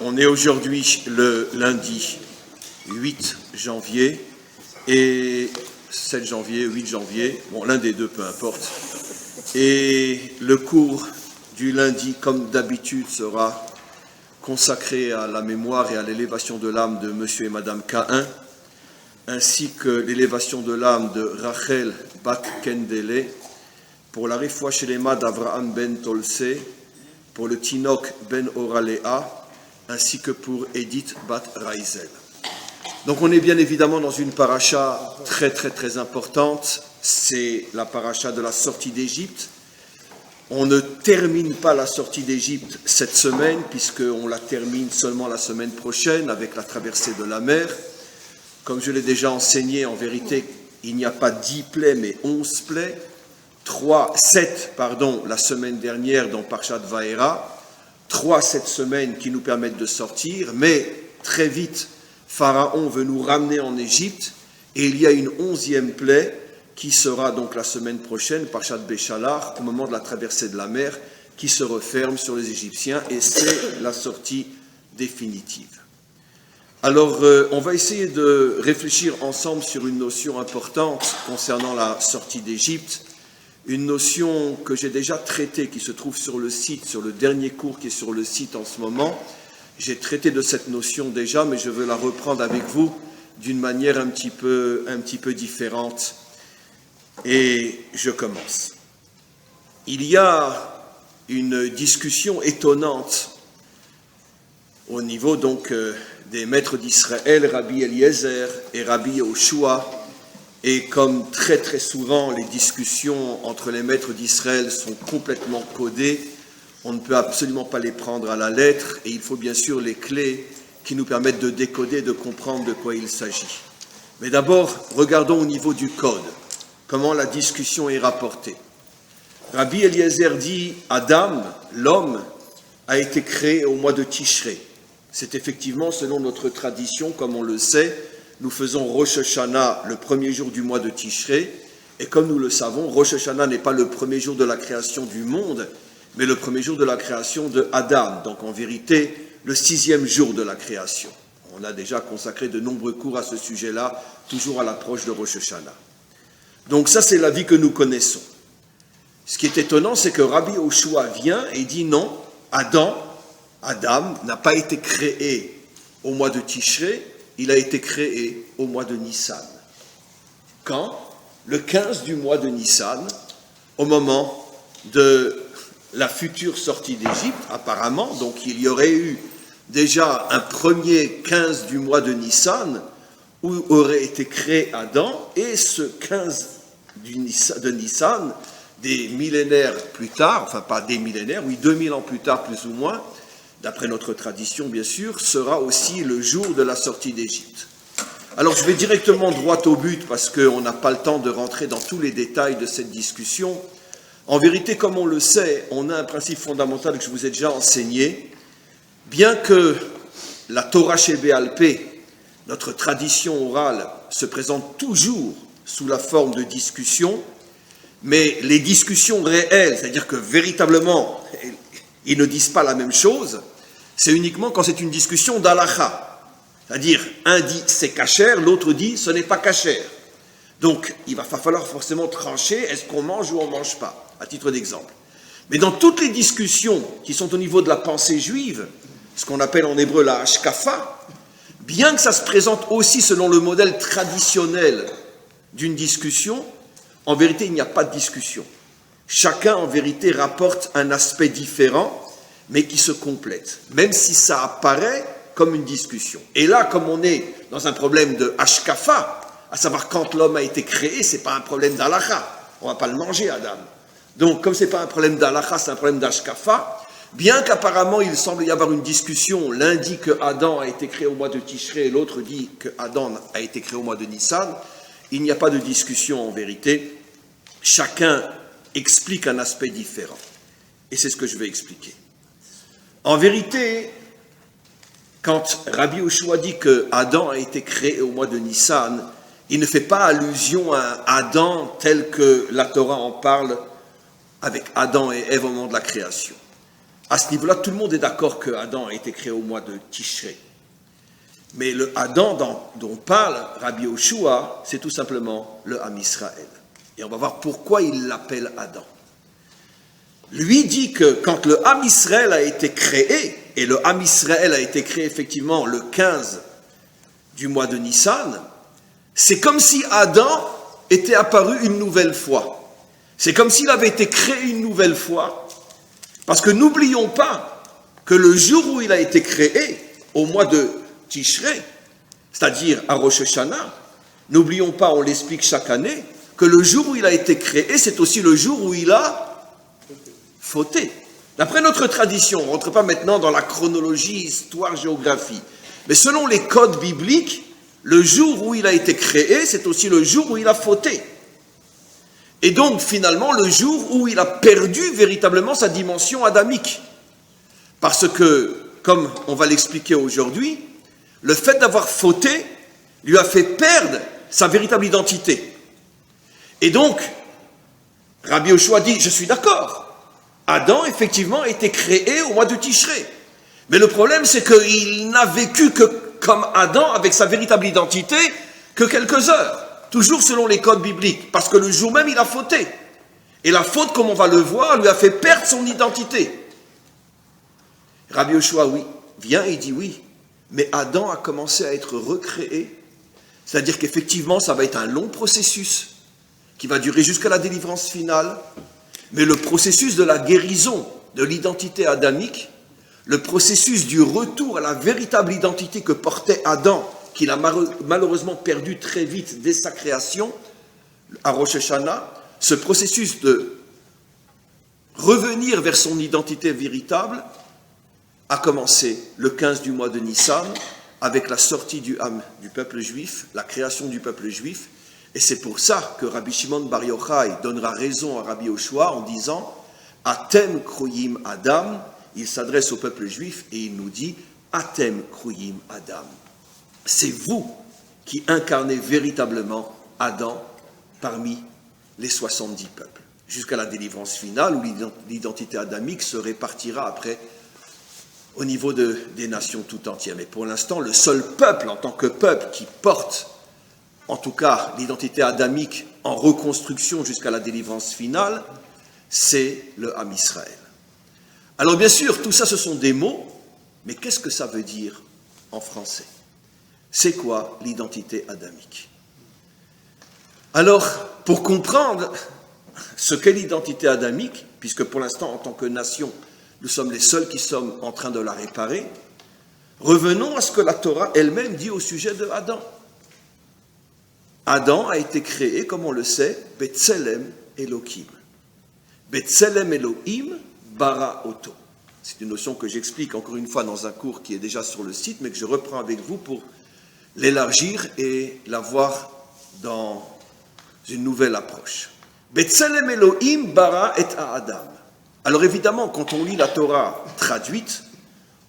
On est aujourd'hui le lundi 8 janvier et 7 janvier, 8 janvier, bon l'un des deux peu importe. Et le cours du lundi, comme d'habitude, sera consacré à la mémoire et à l'élévation de l'âme de Monsieur et Madame Caïn, ainsi que l'élévation de l'âme de Rachel Bat Kendele, pour la Refoua Shelema d'Avraham Ben Tolse, pour le Tinok Ben Oralea, ainsi que pour Edith Bat Raizel. Donc on est bien évidemment dans une paracha très importante, c'est la paracha de la sortie d'Égypte. On ne termine pas la sortie d'Égypte cette semaine, puisqu'on la termine seulement la semaine prochaine avec la traversée de la mer. Comme je l'ai déjà enseigné, en vérité, il n'y a pas 10 plaies, mais 11 plaies. 7 la semaine dernière dans Parshat Vaera. 3 cette semaine qui nous permettent de sortir, mais très vite, Pharaon veut nous ramener en Égypte, et il y a une 11e plaie qui sera donc la semaine prochaine, Parshat Béchalar, au moment de la traversée de la mer, qui se referme sur les Égyptiens, et c'est la sortie définitive. Alors, on va essayer de réfléchir ensemble sur une notion importante concernant la sortie d'Égypte, une notion que j'ai déjà traitée, qui se trouve sur le site, sur le dernier cours qui est sur le site en ce moment. J'ai traité de cette notion déjà, mais je veux la reprendre avec vous d'une manière un petit peu différente. Et je commence. Il y a une discussion étonnante au niveau donc des maîtres d'Israël, Rabbi Eliezer et Rabbi Yehoshua. Et comme très souvent les discussions entre les maîtres d'Israël sont complètement codées, on ne peut absolument pas les prendre à la lettre, et il faut bien sûr les clés qui nous permettent de décoder, de comprendre de quoi il s'agit. Mais d'abord, regardons au niveau du code, comment la discussion est rapportée. Rabbi Eliezer dit « Adam, l'homme, a été créé au mois de Tishré ». C'est effectivement, selon notre tradition, comme on le sait, nous faisons Rosh Hashanah le premier jour du mois de Tishré, et comme nous le savons, Rosh Hashanah n'est pas le premier jour de la création du monde, mais le premier jour de la création de Adam, donc en vérité, le 6e jour de la création. On a déjà consacré de nombreux cours à ce sujet-là, toujours à l'approche de Rosh Hashanah. Donc ça, c'est la vie que nous connaissons. Ce qui est étonnant, c'est que Rabbi Yehoshua vient et dit non, Adam n'a pas été créé au mois de Tishré, il a été créé au mois de Nissan. Quand ? Le 15 du mois de Nissan, au moment de la future sortie d'Égypte, apparemment. Donc il y aurait eu déjà un premier 15 du mois de Nissan où aurait été créé Adam, et ce 15 de Nissan, des millénaires plus tard, enfin pas des millénaires, oui 2000 ans plus tard plus ou moins, d'après notre tradition bien sûr, sera aussi le jour de la sortie d'Égypte. Alors je vais directement droit au but parce qu'on n'a pas le temps de rentrer dans tous les détails de cette discussion. En vérité, comme on le sait, on a un principe fondamental que je vous ai déjà enseigné. Bien que la Torah Shebé'al Pé, notre tradition orale, se présente toujours sous la forme de discussion, mais les discussions réelles, c'est-à-dire que véritablement, ils ne disent pas la même chose, c'est uniquement quand c'est une discussion d'halakha. C'est-à-dire, un dit c'est kasher, l'autre dit ce n'est pas kasher. Donc, il va falloir forcément trancher, est-ce qu'on mange ou on ne mange pas, à titre d'exemple. Mais dans toutes les discussions qui sont au niveau de la pensée juive, ce qu'on appelle en hébreu la hashkafa, bien que ça se présente aussi selon le modèle traditionnel d'une discussion, en vérité, il n'y a pas de discussion. Chacun, en vérité, rapporte un aspect différent, mais qui se complète, même si ça apparaît comme une discussion. Et là, comme on est dans un problème de hashkafa, à savoir quand l'homme a été créé, c'est pas un problème d'halakha, on va pas le manger, Adam. Donc, comme c'est pas un problème d'halakha, c'est un problème d'hashkafa, bien qu'apparemment il semble y avoir une discussion, l'un dit que Adam a été créé au mois de Tishré, et l'autre dit que Adam a été créé au mois de Nissan, il n'y a pas de discussion en vérité, chacun explique un aspect différent. Et c'est ce que je vais expliquer. En vérité, quand Rabbi Yehoshua dit que Adam a été créé au mois de Nissan, il ne fait pas allusion à Adam tel que la Torah en parle avec Adam et Ève au moment de la création. À ce niveau-là, tout le monde est d'accord que Adam a été créé au mois de Tishré. Mais le Adam dont parle Rabbi Yoshua, c'est tout simplement le Ham Israël. Et on va voir pourquoi il l'appelle Adam. Lui dit que quand le Ham Israël a été créé, et le Ham Israël a été créé effectivement le 15 du mois de Nissan, c'est comme si Adam était apparu une nouvelle fois. C'est comme s'il avait été créé une nouvelle fois. Parce que n'oublions pas que le jour où il a été créé, au mois de Tishré, c'est-à-dire à Rosh Hashanah, n'oublions pas, on l'explique chaque année, que le jour où il a été créé, c'est aussi le jour où il a fauté. D'après notre tradition, on ne rentre pas maintenant dans la chronologie, histoire, géographie, mais selon les codes bibliques, le jour où il a été créé, c'est aussi le jour où il a fauté. Et donc, finalement, le jour où il a perdu véritablement sa dimension adamique. Parce que, comme on va l'expliquer aujourd'hui, le fait d'avoir fauté lui a fait perdre sa véritable identité. Et donc, Rabbi Yoshua dit, je suis d'accord, Adam, effectivement, a été créé au mois de Tishré. Mais le problème, c'est qu'il n'a vécu que comme Adam, avec sa véritable identité, que quelques heures. Toujours selon les codes bibliques, parce que le jour même, il a fauté. Et la faute, comme on va le voir, lui a fait perdre son identité. Rabbi Yoshua, oui, vient et dit oui, mais Adam a commencé à être recréé, c'est-à-dire qu'effectivement, ça va être un long processus qui va durer jusqu'à la délivrance finale, mais le processus de la guérison de l'identité adamique, le processus du retour à la véritable identité que portait Adam, qu'il a malheureusement perdu très vite dès sa création, à Rosh Hashanah, ce processus de revenir vers son identité véritable a commencé le 15 du mois de Nissan, avec la sortie du peuple juif, la création du peuple juif, et c'est pour ça que Rabbi Shimon Bar Yochai donnera raison à Rabbi Yoshua en disant « Atem kruyim Adam », il s'adresse au peuple juif et il nous dit « Atem kruyim Adam ». C'est vous qui incarnez véritablement Adam parmi les 70 peuples, jusqu'à la délivrance finale où l'identité adamique se répartira après au niveau des nations tout entières. Mais pour l'instant, le seul peuple en tant que peuple qui porte, en tout cas l'identité adamique en reconstruction jusqu'à la délivrance finale, c'est le Ham Israël. Alors bien sûr, tout ça ce sont des mots, mais qu'est-ce que ça veut dire en français ? C'est quoi l'identité adamique ? Alors, pour comprendre ce qu'est l'identité adamique, puisque pour l'instant, en tant que nation, nous sommes les seuls qui sommes en train de la réparer, revenons à ce que la Torah elle-même dit au sujet de Adam. Adam a été créé, comme on le sait, Betselem Elohim. Betselem Elohim bara oto. C'est une notion que j'explique encore une fois dans un cours qui est déjà sur le site, mais que je reprends avec vous pour l'élargir et la voir dans une nouvelle approche. Betselem Elohim bara et Adam. Alors évidemment, quand on lit la Torah traduite,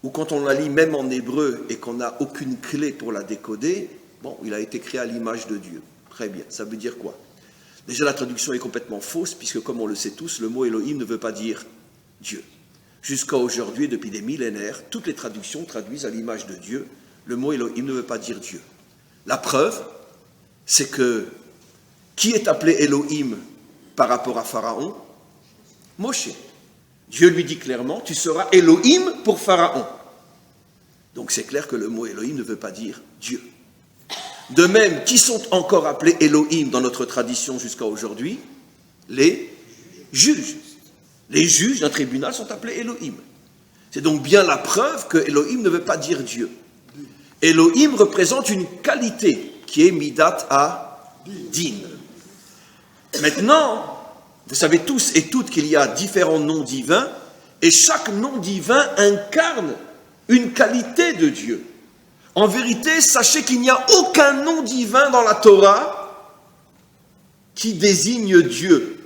ou quand on la lit même en hébreu et qu'on n'a aucune clé pour la décoder, bon, il a été créé à l'image de Dieu. Très bien, ça veut dire quoi ? Déjà, la traduction est complètement fausse, puisque comme on le sait tous, le mot Elohim ne veut pas dire Dieu. Jusqu'à aujourd'hui, depuis des millénaires, toutes les traductions traduisent à l'image de Dieu. Le mot Elohim ne veut pas dire Dieu. La preuve, c'est que qui est appelé Elohim par rapport à Pharaon ? Moshe. Dieu lui dit clairement, tu seras Elohim pour Pharaon. Donc c'est clair que le mot Elohim ne veut pas dire Dieu. De même, qui sont encore appelés Elohim dans notre tradition jusqu'à aujourd'hui ? Les juges. Les juges d'un tribunal sont appelés Elohim. C'est donc bien la preuve que Elohim ne veut pas dire Dieu. Elohim représente une qualité qui est Midat ha-din. Maintenant, vous savez tous et toutes qu'il y a différents noms divins et chaque nom divin incarne une qualité de Dieu. En vérité, sachez qu'il n'y a aucun nom divin dans la Torah qui désigne Dieu.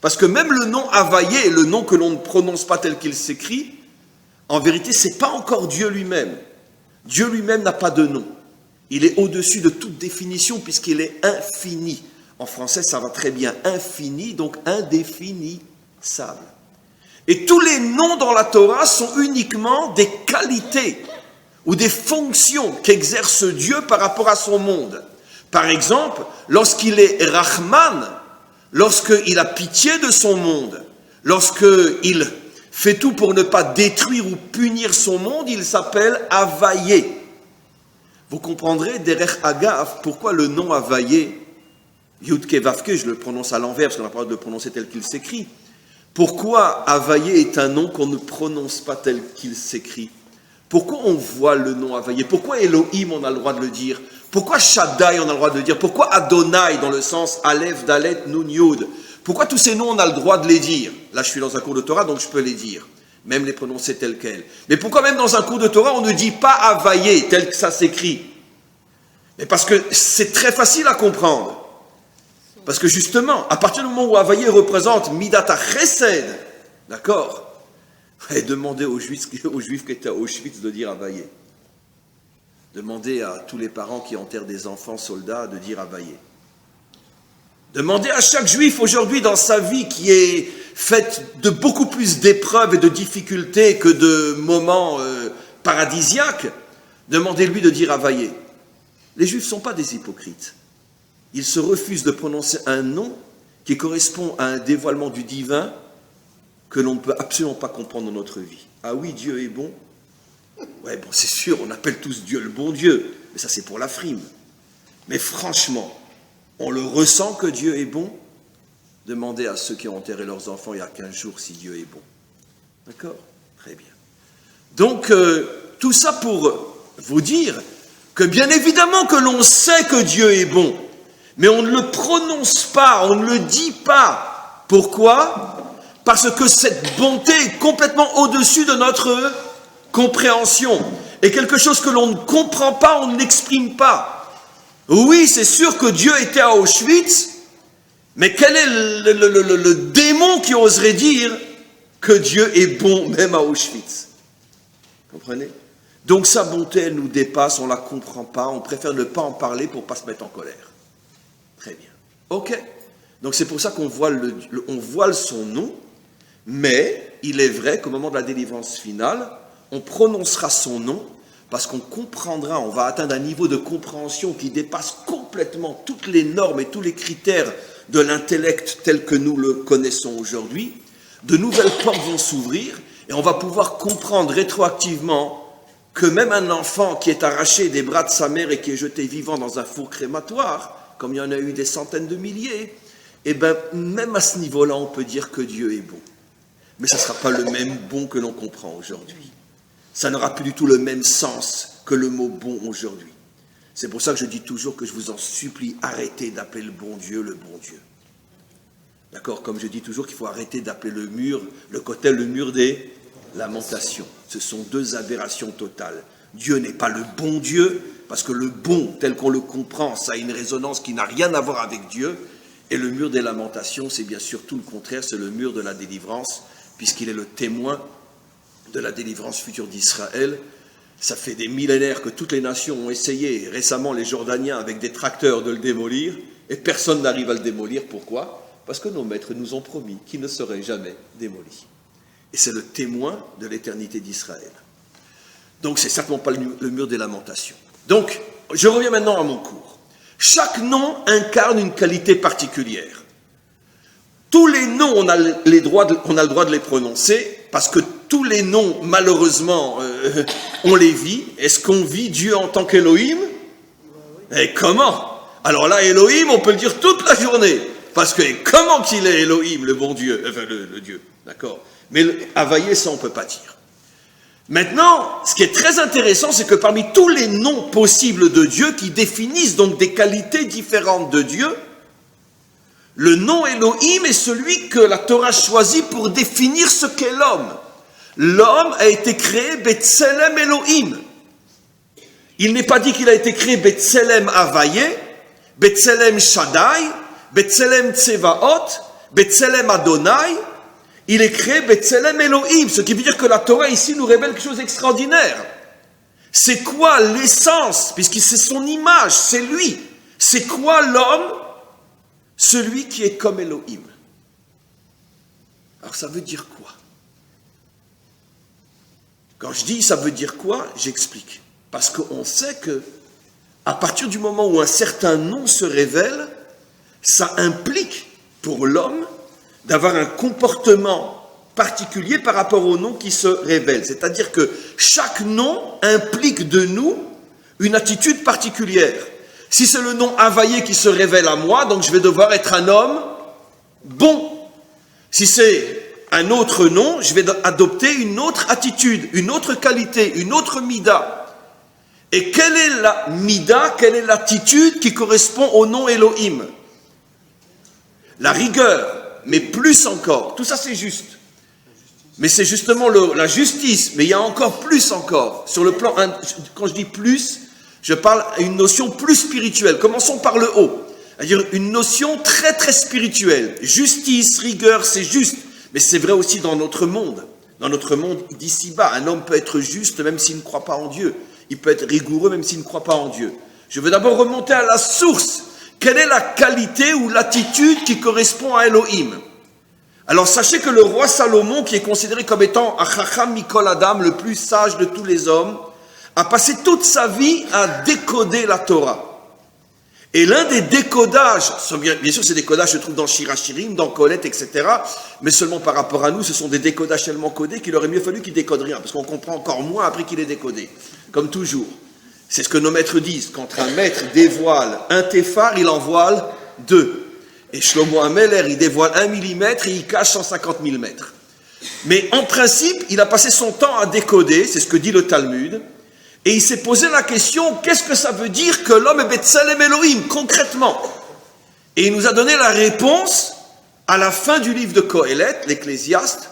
Parce que même le nom Havaïe, le nom que l'on ne prononce pas tel qu'il s'écrit, en vérité, ce n'est pas encore Dieu lui-même. Dieu lui-même n'a pas de nom. Il est au-dessus de toute définition puisqu'il est infini. En français, ça va très bien. Infini, donc indéfinissable. Et tous les noms dans la Torah sont uniquement des qualités ou des fonctions qu'exerce Dieu par rapport à son monde. Par exemple, lorsqu'il est Rahman, lorsqu'il a pitié de son monde, lorsqu'il fait tout pour ne pas détruire ou punir son monde, il s'appelle Havayé. Vous comprendrez, derech Agav, pourquoi le nom Havayé, Yudke Vavke, je le prononce à l'envers parce qu'on n'a pas le droit de le prononcer tel qu'il s'écrit. Pourquoi Havayé est un nom qu'on ne prononce pas tel qu'il s'écrit? Pourquoi on voit le nom Havayé? Pourquoi Elohim, on a le droit de le dire? Pourquoi Shaddai, on a le droit de le dire? Pourquoi Adonai, dans le sens Aleph, Dalet, Nun, Yud? Pourquoi tous ces noms, on a le droit de les dire? Là, je suis dans un cours de Torah, donc je peux les dire, même les prononcer tels quels. Mais pourquoi même dans un cours de Torah, on ne dit pas Havayé, tel que ça s'écrit? Mais parce que c'est très facile à comprendre. Parce que justement, à partir du moment où Havayé représente Midata Chesed, d'accord? Et demandez aux Juifs qui étaient à Auschwitz de dire Havayé. Demandez à tous les parents qui enterrent des enfants soldats de dire Havayé. Demandez à chaque Juif aujourd'hui dans sa vie qui est faite de beaucoup plus d'épreuves et de difficultés que de moments paradisiaques, demandez-lui de dire Havayé. Les Juifs ne sont pas des hypocrites. Ils se refusent de prononcer un nom qui correspond à un dévoilement du divin que l'on ne peut absolument pas comprendre dans notre vie. Ah oui, Dieu est bon. Ouais, bon, c'est sûr, on appelle tous Dieu le bon Dieu, mais ça c'est pour la frime. Mais franchement, on le ressent que Dieu est bon? Demandez à ceux qui ont enterré leurs enfants il y a 15 jours si Dieu est bon. D'accord? Très bien. Donc, tout ça pour vous dire que bien évidemment que l'on sait que Dieu est bon, mais on ne le prononce pas, on ne le dit pas. Pourquoi? Parce que cette bonté est complètement au-dessus de notre compréhension. Et quelque chose que l'on ne comprend pas, on ne l'exprime pas. Oui, c'est sûr que Dieu était à Auschwitz, mais quel est le démon qui oserait dire que Dieu est bon même à Auschwitz? Comprenez? Donc sa bonté, elle nous dépasse, on ne la comprend pas, on préfère ne pas en parler pour ne pas se mettre en colère. Très bien. Ok. Donc c'est pour ça qu'on voile son nom, mais il est vrai qu'au moment de la délivrance finale, on prononcera son nom parce qu'on comprendra, on va atteindre un niveau de compréhension qui dépasse complètement toutes les normes et tous les critères de l'intellect tel que nous le connaissons aujourd'hui. De nouvelles portes vont s'ouvrir et on va pouvoir comprendre rétroactivement que même un enfant qui est arraché des bras de sa mère et qui est jeté vivant dans un four crématoire, comme il y en a eu des centaines de milliers, eh bien, même à ce niveau-là, on peut dire que Dieu est bon. Mais ça ne sera pas le même bon que l'on comprend aujourd'hui. Ça n'aura plus du tout le même sens que le mot bon aujourd'hui. C'est pour ça que je dis toujours que je vous en supplie, arrêtez d'appeler le bon Dieu. D'accord? Comme je dis toujours qu'il faut arrêter d'appeler le mur, le Kotel, le mur des lamentations. Ce sont deux aberrations totales. Dieu n'est pas le bon Dieu, parce que le bon, tel qu'on le comprend, ça a une résonance qui n'a rien à voir avec Dieu. Et le mur des lamentations, c'est bien sûr tout le contraire, c'est le mur de la délivrance, puisqu'il est le témoin de la délivrance future d'Israël. Ça fait des millénaires que toutes les nations ont essayé, récemment les Jordaniens avec des tracteurs, de le démolir, et personne n'arrive à le démolir. Pourquoi? Parce que nos maîtres nous ont promis qu'il ne serait jamais démoli. Et c'est le témoin de l'éternité d'Israël. Donc c'est certainement pas le mur des lamentations. Donc, je reviens maintenant à mon cours. Chaque nom incarne une qualité particulière. Tous les noms, on a le droit de les prononcer, parce que tous les noms, malheureusement, on les vit. Est-ce qu'on vit Dieu en tant qu'Elohim? Et comment? Alors là, Elohim, on peut le dire toute la journée. Parce que comment qu'il est Elohim, le bon Dieu, enfin le Dieu, d'accord? Mais Havayé, ça on ne peut pas dire. Maintenant, ce qui est très intéressant, c'est que parmi tous les noms possibles de Dieu, qui définissent donc des qualités différentes de Dieu, le nom Elohim est celui que la Torah choisit pour définir ce qu'est l'homme. L'homme a été créé Betselem Elohim. Il n'est pas dit qu'il a été créé Betselem Havayé, Betselem Shaddai, Betselem Tsevaot, Betselem Adonai. Il est créé Betselem Elohim, ce qui veut dire que la Torah ici nous révèle quelque chose d'extraordinaire. C'est quoi l'essence, puisque c'est son image, c'est lui. C'est quoi l'homme? Celui qui est comme Elohim. Alors ça veut dire quoi? Quand je dis ça veut dire quoi, j'explique. Parce qu'on sait que à partir du moment où un certain nom se révèle, ça implique pour l'homme d'avoir un comportement particulier par rapport au nom qui se révèle. C'est-à-dire que chaque nom implique de nous une attitude particulière. Si c'est le nom Havaïe qui se révèle à moi, donc je vais devoir être un homme bon. Si c'est un autre nom, je vais adopter une autre attitude, une autre qualité, une autre mida. Et quelle est la mida, quelle est l'attitude qui correspond au nom Elohim? La rigueur, mais plus encore. Tout ça c'est juste. Mais c'est justement la justice, mais il y a encore plus encore. Sur le plan, quand je dis plus, je parle à une notion plus spirituelle. Commençons par le haut. C'est-à-dire une notion très très spirituelle. Justice, rigueur, c'est juste. Mais c'est vrai aussi dans notre monde. Dans notre monde d'ici-bas, un homme peut être juste même s'il ne croit pas en Dieu. Il peut être rigoureux même s'il ne croit pas en Dieu. Je veux d'abord remonter à la source. Quelle est la qualité ou l'attitude qui correspond à Elohim? Alors sachez que le roi Salomon, qui est considéré comme étant Achacham Mikol Adam, le plus sage de tous les hommes, a passé toute sa vie à décoder la Torah. Et l'un des décodages, bien sûr ces décodages se trouvent dans Shir HaShirim, dans Colette, etc. Mais seulement par rapport à nous, ce sont des décodages tellement codés qu'il aurait mieux fallu qu'il décode rien, parce qu'on comprend encore moins après qu'il est décodé. Comme toujours. C'est ce que nos maîtres disent. Quand un maître dévoile un téphar, il en voile 2. Et Shlomo Ameler, il dévoile 1 millimètre et il cache 150 000 mètres. Mais en principe, il a passé son temps à décoder, c'est ce que dit le Talmud, et il s'est posé la question, qu'est-ce que ça veut dire que l'homme est Betselem Elohim, concrètement? Et il nous a donné la réponse à la fin du livre de Kohelet, l'Ecclésiaste,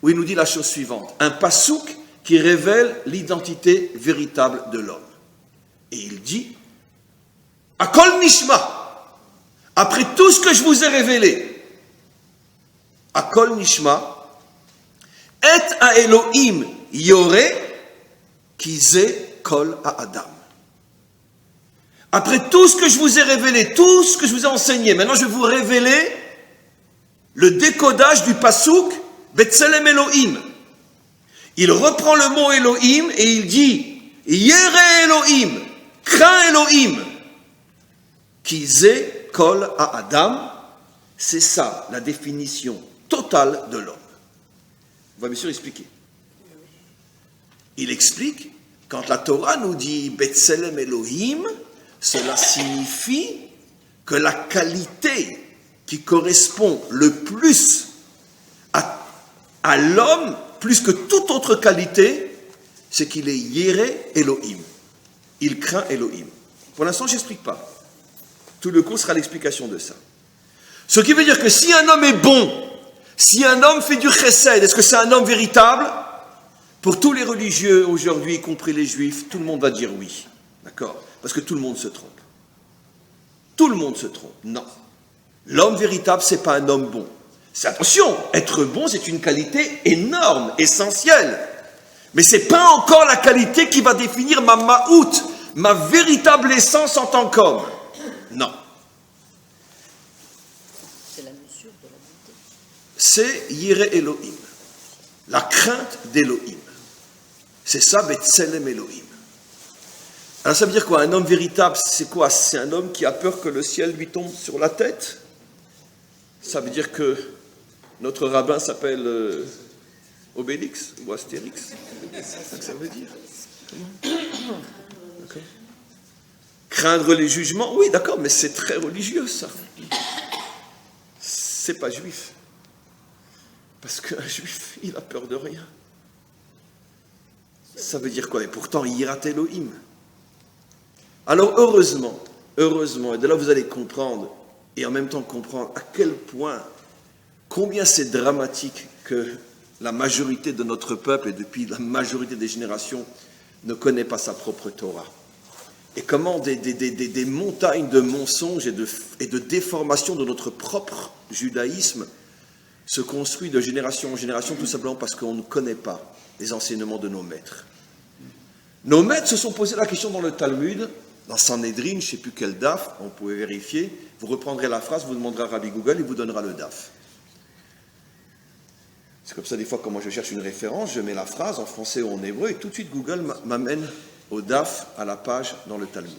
où il nous dit la chose suivante, un pasouk qui révèle l'identité véritable de l'homme. Et il dit, Akol Nishma, après tout ce que je vous ai révélé, Akol Nishma, Et a Elohim Yore, Kize Kol a Adam. Après tout ce que je vous ai révélé, tout ce que je vous ai enseigné, maintenant je vais vous révéler le décodage du pasouk Betselem Elohim. Il reprend le mot Elohim et il dit Yere Elohim, crains Elohim, Kize Kol a Adam. C'est ça la définition totale de l'homme. On va bien sûr expliquer. Il explique, quand la Torah nous dit Betselem Elohim, cela signifie que la qualité qui correspond le plus à l'homme, plus que toute autre qualité, c'est qu'il est Yéré Elohim. Il craint Elohim. Pour l'instant, je n'explique pas. Tout le cours sera l'explication de ça. Ce qui veut dire que si un homme est bon, si un homme fait du chesed, est-ce que c'est un homme véritable? Pour tous les religieux aujourd'hui, y compris les juifs, tout le monde va dire oui. D'accord? Parce que tout le monde se trompe. Tout le monde se trompe. Non. L'homme véritable, ce n'est pas un homme bon. Attention, être bon, c'est une qualité énorme, essentielle. Mais ce n'est pas encore la qualité qui va définir ma ma'out, ma véritable essence en tant qu'homme. Non. C'est la mesure de la beauté. C'est Yireh Elohim, la crainte d'Elohim. C'est ça, Betselem Elohim. Alors ça veut dire quoi? Un homme véritable, c'est quoi? C'est un homme qui a peur que le ciel lui tombe sur la tête? Ça veut dire que notre rabbin s'appelle Obélix ou Astérix? C'est ça que ça veut dire. D'accord. Craindre les jugements? Oui, d'accord, mais c'est très religieux, ça. C'est pas juif. Parce qu'un juif, il a peur de rien. Ça veut dire quoi? Et pourtant, Yirat Elohim. Alors, heureusement, et de là vous allez comprendre, et en même temps comprendre à quel point, combien c'est dramatique que la majorité de notre peuple, et depuis la majorité des générations, ne connaît pas sa propre Torah. Et comment des montagnes de mensonges et de déformations de notre propre judaïsme se construit de génération en génération, tout simplement parce qu'on ne connaît pas les enseignements de nos maîtres. Nos maîtres se sont posé la question dans le Talmud, dans Sanhedrin, je ne sais plus quel daf, on pouvait vérifier, vous reprendrez la phrase, vous demanderez à Rabbi Google, il vous donnera le daf. C'est comme ça, des fois, quand moi je cherche une référence, je mets la phrase en français ou en hébreu, et tout de suite, Google m'amène au DAF, à la page dans le Talmud.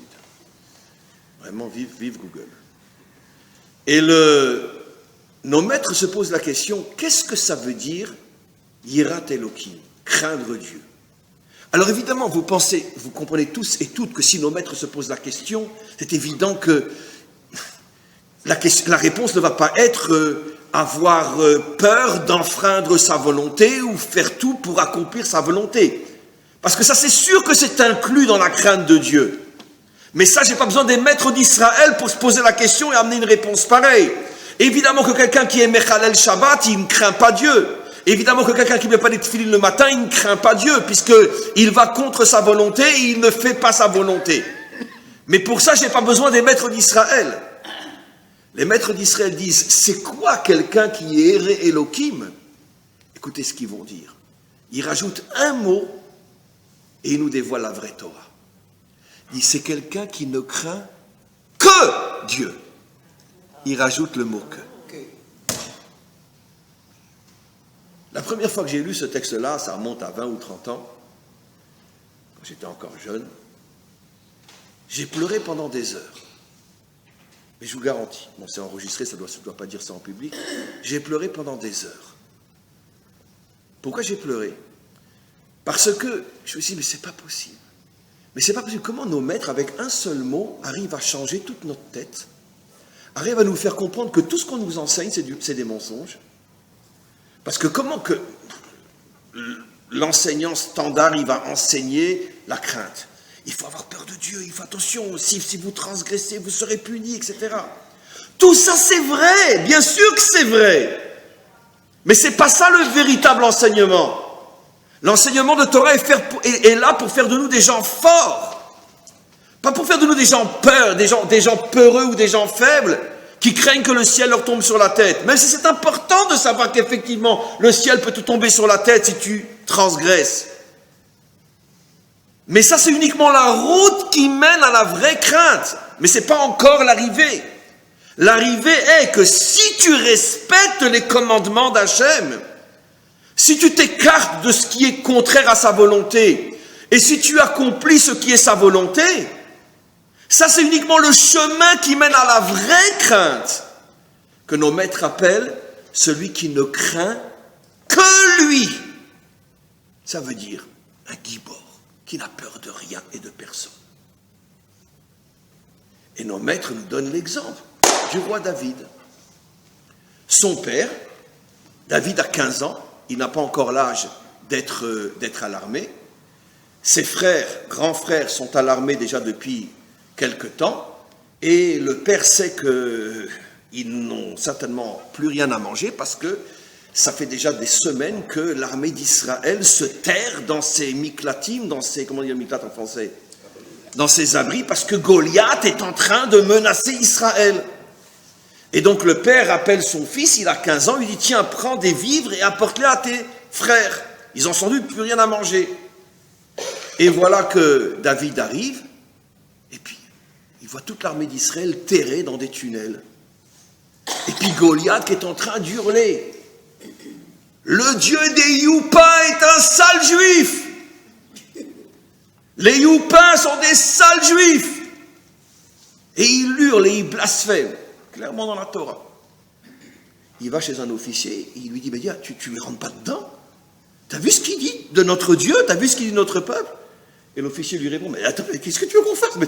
Vraiment, vive Google. Et nos maîtres se posent la question, qu'est-ce que ça veut dire Yirat Elohim, craindre Dieu? Alors évidemment, vous comprenez tous et toutes que si nos maîtres se posent la question, c'est évident que la réponse ne va pas être avoir peur d'enfreindre sa volonté ou faire tout pour accomplir sa volonté. Parce que ça, c'est sûr que c'est inclus dans la crainte de Dieu. Mais ça, j'ai pas besoin des maîtres d'Israël pour se poser la question et amener une réponse pareille. Évidemment que quelqu'un qui est Mechalel Shabbat, il ne craint pas Dieu. Évidemment que quelqu'un qui ne met pas les tefilines le matin, il ne craint pas Dieu, puisqu'il va contre sa volonté et il ne fait pas sa volonté. Mais pour ça, je n'ai pas besoin des maîtres d'Israël. Les maîtres d'Israël disent, c'est quoi quelqu'un qui est Éré Elohim? Écoutez ce qu'ils vont dire. Ils rajoutent un mot et ils nous dévoilent la vraie Torah. Il dit, c'est quelqu'un qui ne craint que Dieu. Il rajoute le mot que. La première fois que j'ai lu ce texte-là, ça remonte à 20 ou 30 ans, quand j'étais encore jeune, j'ai pleuré pendant des heures. Mais je vous garantis, bon, c'est enregistré, ça ne doit pas dire ça en public, j'ai pleuré pendant des heures. Pourquoi j'ai pleuré? Parce que je me suis dit, mais c'est pas possible. Mais c'est pas possible. Comment nos maîtres, avec un seul mot, arrivent à changer toute notre tête, arrivent à nous faire comprendre que tout ce qu'on nous enseigne, c'est des mensonges? Parce que comment que l'enseignant standard, il va enseigner la crainte? Il faut avoir peur de Dieu, il faut attention, si vous transgressez, vous serez puni, etc. Tout ça, c'est vrai, bien sûr que c'est vrai. Mais c'est pas ça le véritable enseignement. L'enseignement de Torah est là pour faire de nous des gens forts. Pas pour faire de nous des gens peurs, des gens peureux ou des gens faibles, qui craignent que le ciel leur tombe sur la tête. Même si c'est important de savoir qu'effectivement, le ciel peut te tomber sur la tête si tu transgresses. Mais ça, c'est uniquement la route qui mène à la vraie crainte. Mais ce n'est pas encore l'arrivée. L'arrivée est que si tu respectes les commandements d'Hachem, si tu t'écartes de ce qui est contraire à sa volonté, et si tu accomplis ce qui est sa volonté, ça c'est uniquement le chemin qui mène à la vraie crainte, que nos maîtres appellent celui qui ne craint que lui. Ça veut dire un gibor, qui n'a peur de rien et de personne. Et nos maîtres nous donnent l'exemple du roi David. Son père, David a 15 ans, il n'a pas encore l'âge d'être à l'armée. Ses frères, grands frères, sont à l'armée déjà depuis quelque temps, et le père sait qu'ils n'ont certainement plus rien à manger parce que ça fait déjà des semaines que l'armée d'Israël se terre dans ses miklatim, dans ses, comment dire miklat en français, dans ses abris, parce que Goliath est en train de menacer Israël. Et donc le père appelle son fils, il a 15 ans, il dit, tiens, prends des vivres et apporte-les à tes frères. Ils ont sans doute plus rien à manger. Et voilà que David arrive, et puis il voit toute l'armée d'Israël terrée dans des tunnels. Et puis Goliath qui est en train d'hurler. Le Dieu des Youpins est un sale juif. Les Youpins sont des sales juifs. Et il hurle et il blasphème, clairement dans la Torah. Il va chez un officier, et il lui dit, mais tu ne rentres pas dedans? T'as vu ce qu'il dit de notre Dieu? T'as vu ce qu'il dit de notre peuple? Et l'officier lui répond, mais attends, qu'est-ce que tu veux qu'on fasse? Mais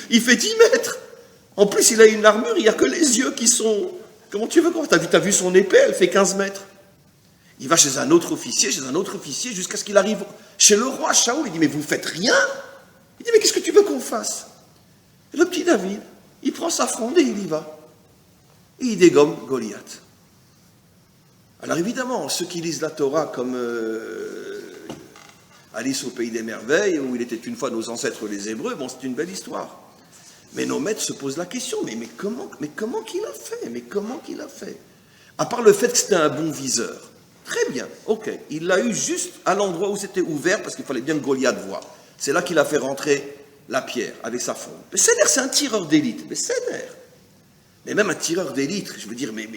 il fait 10 mètres. En plus, il a une armure, il n'y a que les yeux qui sont... Comment tu veux qu'on fasse? T'as vu son épée, elle fait 15 mètres. Il va chez un autre officier, jusqu'à ce qu'il arrive chez le roi Shaoul. Il dit, mais vous ne faites rien? Il dit, mais qu'est-ce que tu veux qu'on fasse? Et le petit David, il prend sa fronde et il y va. Et il dégomme Goliath. Alors évidemment, ceux qui lisent la Torah comme Alice au pays des merveilles, où il était une fois nos ancêtres les Hébreux, bon, c'est une belle histoire. Mais nos maîtres se posent la question, mais comment qu'il a fait? Mais comment qu'il a fait? À part le fait que c'était un bon viseur. Très bien, ok. Il l'a eu juste à l'endroit où c'était ouvert, parce qu'il fallait bien que Goliath voie. C'est là qu'il a fait rentrer la pierre avec sa fronde. Mais c'est un tireur d'élite. Mais même un tireur d'élite, je veux dire, mais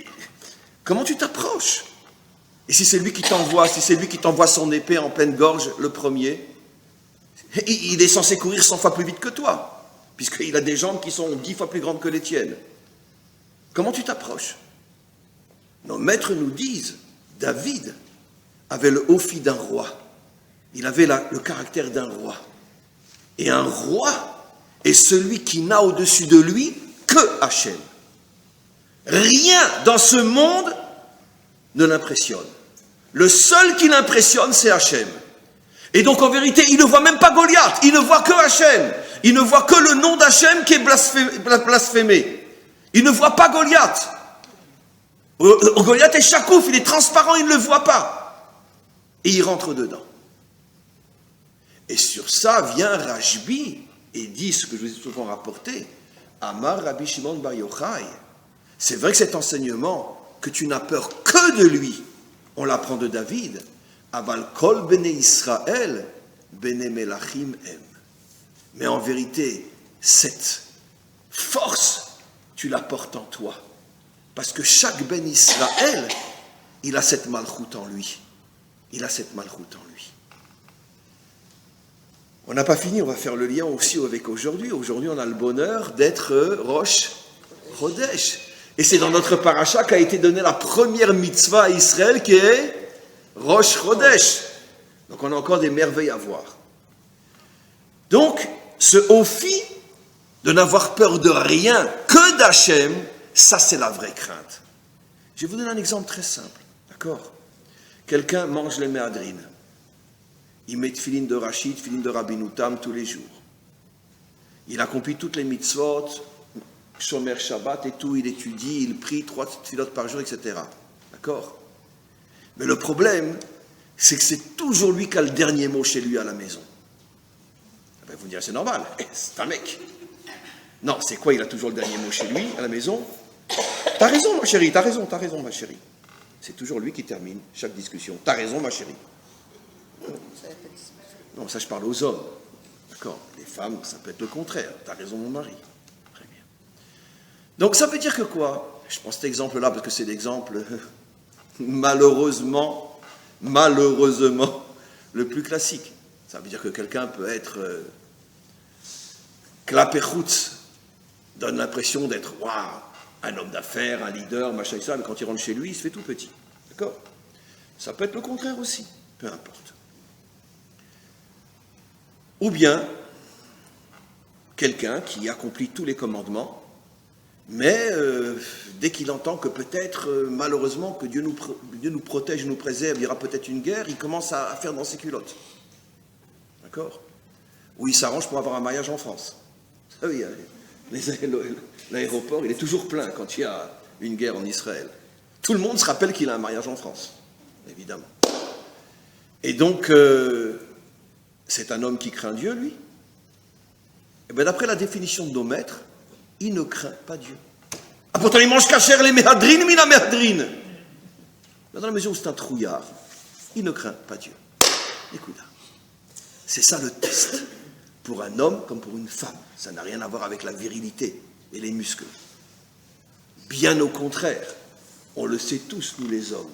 comment tu t'approches? Et si c'est lui qui t'envoie son épée en pleine gorge, le premier, il est censé courir 100 fois plus vite que toi, puisqu'il a des jambes qui sont 10 fois plus grandes que les tiennes. Comment tu t'approches? Nos maîtres nous disent, David avait le haut-fi d'un roi. Il avait le caractère d'un roi. Et un roi est celui qui n'a au-dessus de lui que Hachem. Rien dans ce monde ne l'impressionne. Le seul qui l'impressionne, c'est Hachem. Et donc en vérité, il ne voit même pas Goliath, il ne voit que Hachem. Il ne voit que le nom d'Hachem qui est blasphémé. Il ne voit pas Goliath. Goliath est chakouf, il est transparent, il ne le voit pas. Et il rentre dedans. Et sur ça vient Rajbi et dit ce que je vous ai souvent rapporté. Amar Rabbi Shimon Bar Yochai. C'est vrai que cet enseignement, que tu n'as peur que de lui, on l'apprend de David. Aval kol bene Israël, bene melachim em. Mais en vérité, cette force, tu la portes en toi. Parce que chaque ben Israël, il a cette malchoute en lui. Il a cette malchoute en lui. On n'a pas fini, on va faire le lien aussi avec aujourd'hui. Aujourd'hui, on a le bonheur d'être Rosh Chodesh. Et c'est dans notre paracha qu'a été donnée la première mitzvah à Israël qui est Rosh Chodesh. Donc on a encore des merveilles à voir. Donc, ce ofi de n'avoir peur de rien que d'Hachem, ça c'est la vraie crainte. Je vais vous donner un exemple très simple, d'accord? Quelqu'un mange les méadrines. Il met tefilin de Rachid, tefilin de Rabbeinu Tam tous les jours. Il accomplit toutes les mitzvot, Shomer Shabbat et tout, il étudie, il prie 3 tefilot par jour, etc. D'accord? Mais le problème, c'est que c'est toujours lui qui a le dernier mot chez lui à la maison. Vous me direz, c'est normal, c'est un mec. Non, c'est quoi, il a toujours le dernier mot chez lui, à la maison? T'as raison, ma chérie, t'as raison, ma chérie. C'est toujours lui qui termine chaque discussion. T'as raison, ma chérie. Non, ça je parle aux hommes. D'accord? Les femmes, ça peut être le contraire. T'as raison, mon mari. Très bien. Donc ça veut dire que quoi? Je prends cet exemple-là parce que c'est l'exemple, malheureusement, le plus classique. Ça veut dire que quelqu'un peut être clapéroute, donne l'impression d'être un homme d'affaires, un leader, machin et ça, mais quand il rentre chez lui, il se fait tout petit. D'accord? Ça peut être le contraire aussi, peu importe. Ou bien, quelqu'un qui accomplit tous les commandements, mais dès qu'il entend que peut-être, malheureusement, que Dieu nous protège, nous préserve, il y aura peut-être une guerre, il commence à faire dans ses culottes. D'accord? Ou il s'arrange pour avoir un mariage en France. Ah oui, l'aéroport, il est toujours plein quand il y a une guerre en Israël. Tout le monde se rappelle qu'il a un mariage en France, évidemment. Et donc, c'est un homme qui craint Dieu, lui. Et bien, d'après la définition de nos maîtres, il ne craint pas Dieu. Ah, pourtant, il mange cachère les méhadrines, mina méhadrine. Mais dans la mesure où c'est un trouillard, il ne craint pas Dieu. Écoute, c'est ça le test. Pour un homme comme pour une femme. Ça n'a rien à voir avec la virilité et les muscles. Bien au contraire. On le sait tous, nous les hommes.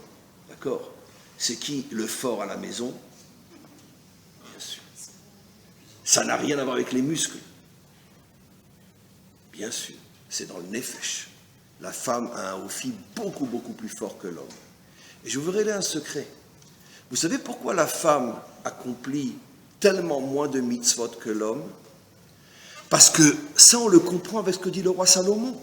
D'accord? C'est qui le fort à la maison? Bien sûr. Ça n'a rien à voir avec les muscles. Bien sûr. C'est dans le nefesh. La femme a un ofi beaucoup, beaucoup plus fort que l'homme. Et je vous révèle un secret. Vous savez pourquoi la femme accomplit tellement moins de mitzvot que l'homme? Parce que ça, on le comprend avec ce que dit le roi Salomon.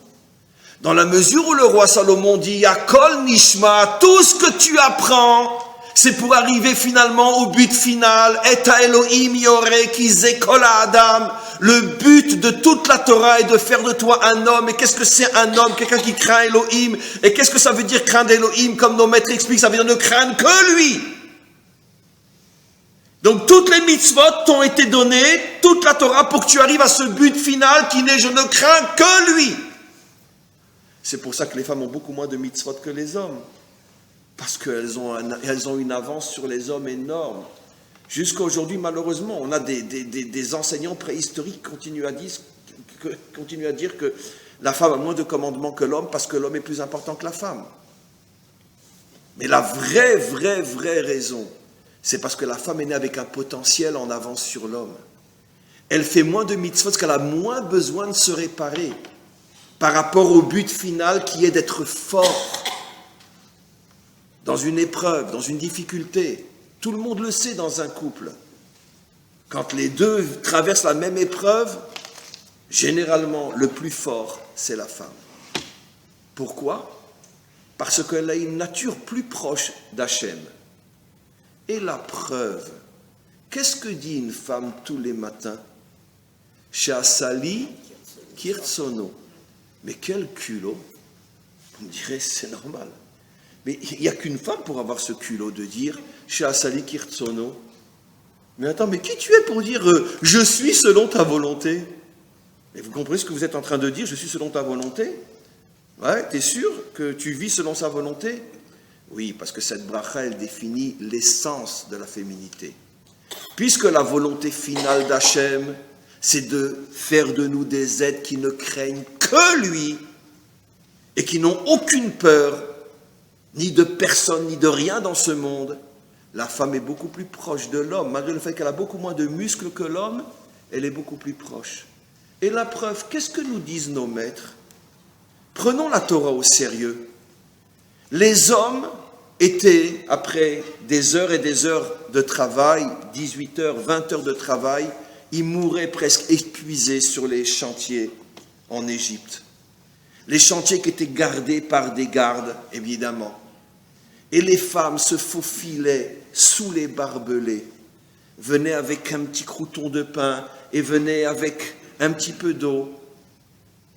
Dans la mesure où le roi Salomon dit « Yakol Nishma », tout ce que tu apprends, c'est pour arriver finalement au but final. « Eta Elohim Yoreh ki zekol Adam ». Le but de toute la Torah est de faire de toi un homme. Et qu'est-ce que c'est un homme? Quelqu'un qui craint Elohim. Et qu'est-ce que ça veut dire craindre Elohim? Comme nos maîtres expliquent, ça veut dire ne craindre que lui. Donc toutes les mitzvot t'ont été données, toute la Torah, pour que tu arrives à ce but final qui n'est « je ne crains que lui ». C'est pour ça que les femmes ont beaucoup moins de mitzvot que les hommes. Parce qu'elles ont une avance sur les hommes énorme. Jusqu'à aujourd'hui, malheureusement, on a des enseignants préhistoriques qui continuent à dire que la femme a moins de commandements que l'homme parce que l'homme est plus important que la femme. Mais la vraie raison, c'est parce que la femme est née avec un potentiel en avance sur l'homme. Elle fait moins de mitzvot parce qu'elle a moins besoin de se réparer par rapport au but final qui est d'être fort dans une épreuve, dans une difficulté. Tout le monde le sait dans un couple. Quand les deux traversent la même épreuve, généralement, le plus fort, c'est la femme. Pourquoi ? Parce qu'elle a une nature plus proche d'Hachem. Et la preuve, qu'est-ce que dit une femme tous les matins ? She'asali kirtsono. Mais quel culot ! On dirait c'est normal. Mais il n'y a qu'une femme pour avoir ce culot de dire She'asali kirtsono. Mais attends, mais qui tu es pour dire je suis selon ta volonté ? Et vous comprenez ce que vous êtes en train de dire, je suis selon ta volonté ? Ouais, t'es sûr que tu vis selon sa volonté ? Oui, parce que cette bracha, elle définit l'essence de la féminité. Puisque la volonté finale d'Hachem, c'est de faire de nous des êtres qui ne craignent que lui et qui n'ont aucune peur, ni de personne, ni de rien dans ce monde. La femme est beaucoup plus proche de l'homme. Malgré le fait qu'elle a beaucoup moins de muscles que l'homme, elle est beaucoup plus proche. Et la preuve, qu'est-ce que nous disent nos maîtres ? Prenons la Torah au sérieux. Les hommes étaient, après des heures et des heures de travail, 18 heures, 20 heures de travail, ils mouraient presque épuisés sur les chantiers en Égypte. Les chantiers qui étaient gardés par des gardes, évidemment. Et les femmes se faufilaient sous les barbelés, venaient avec un petit crouton de pain et venaient avec un petit peu d'eau.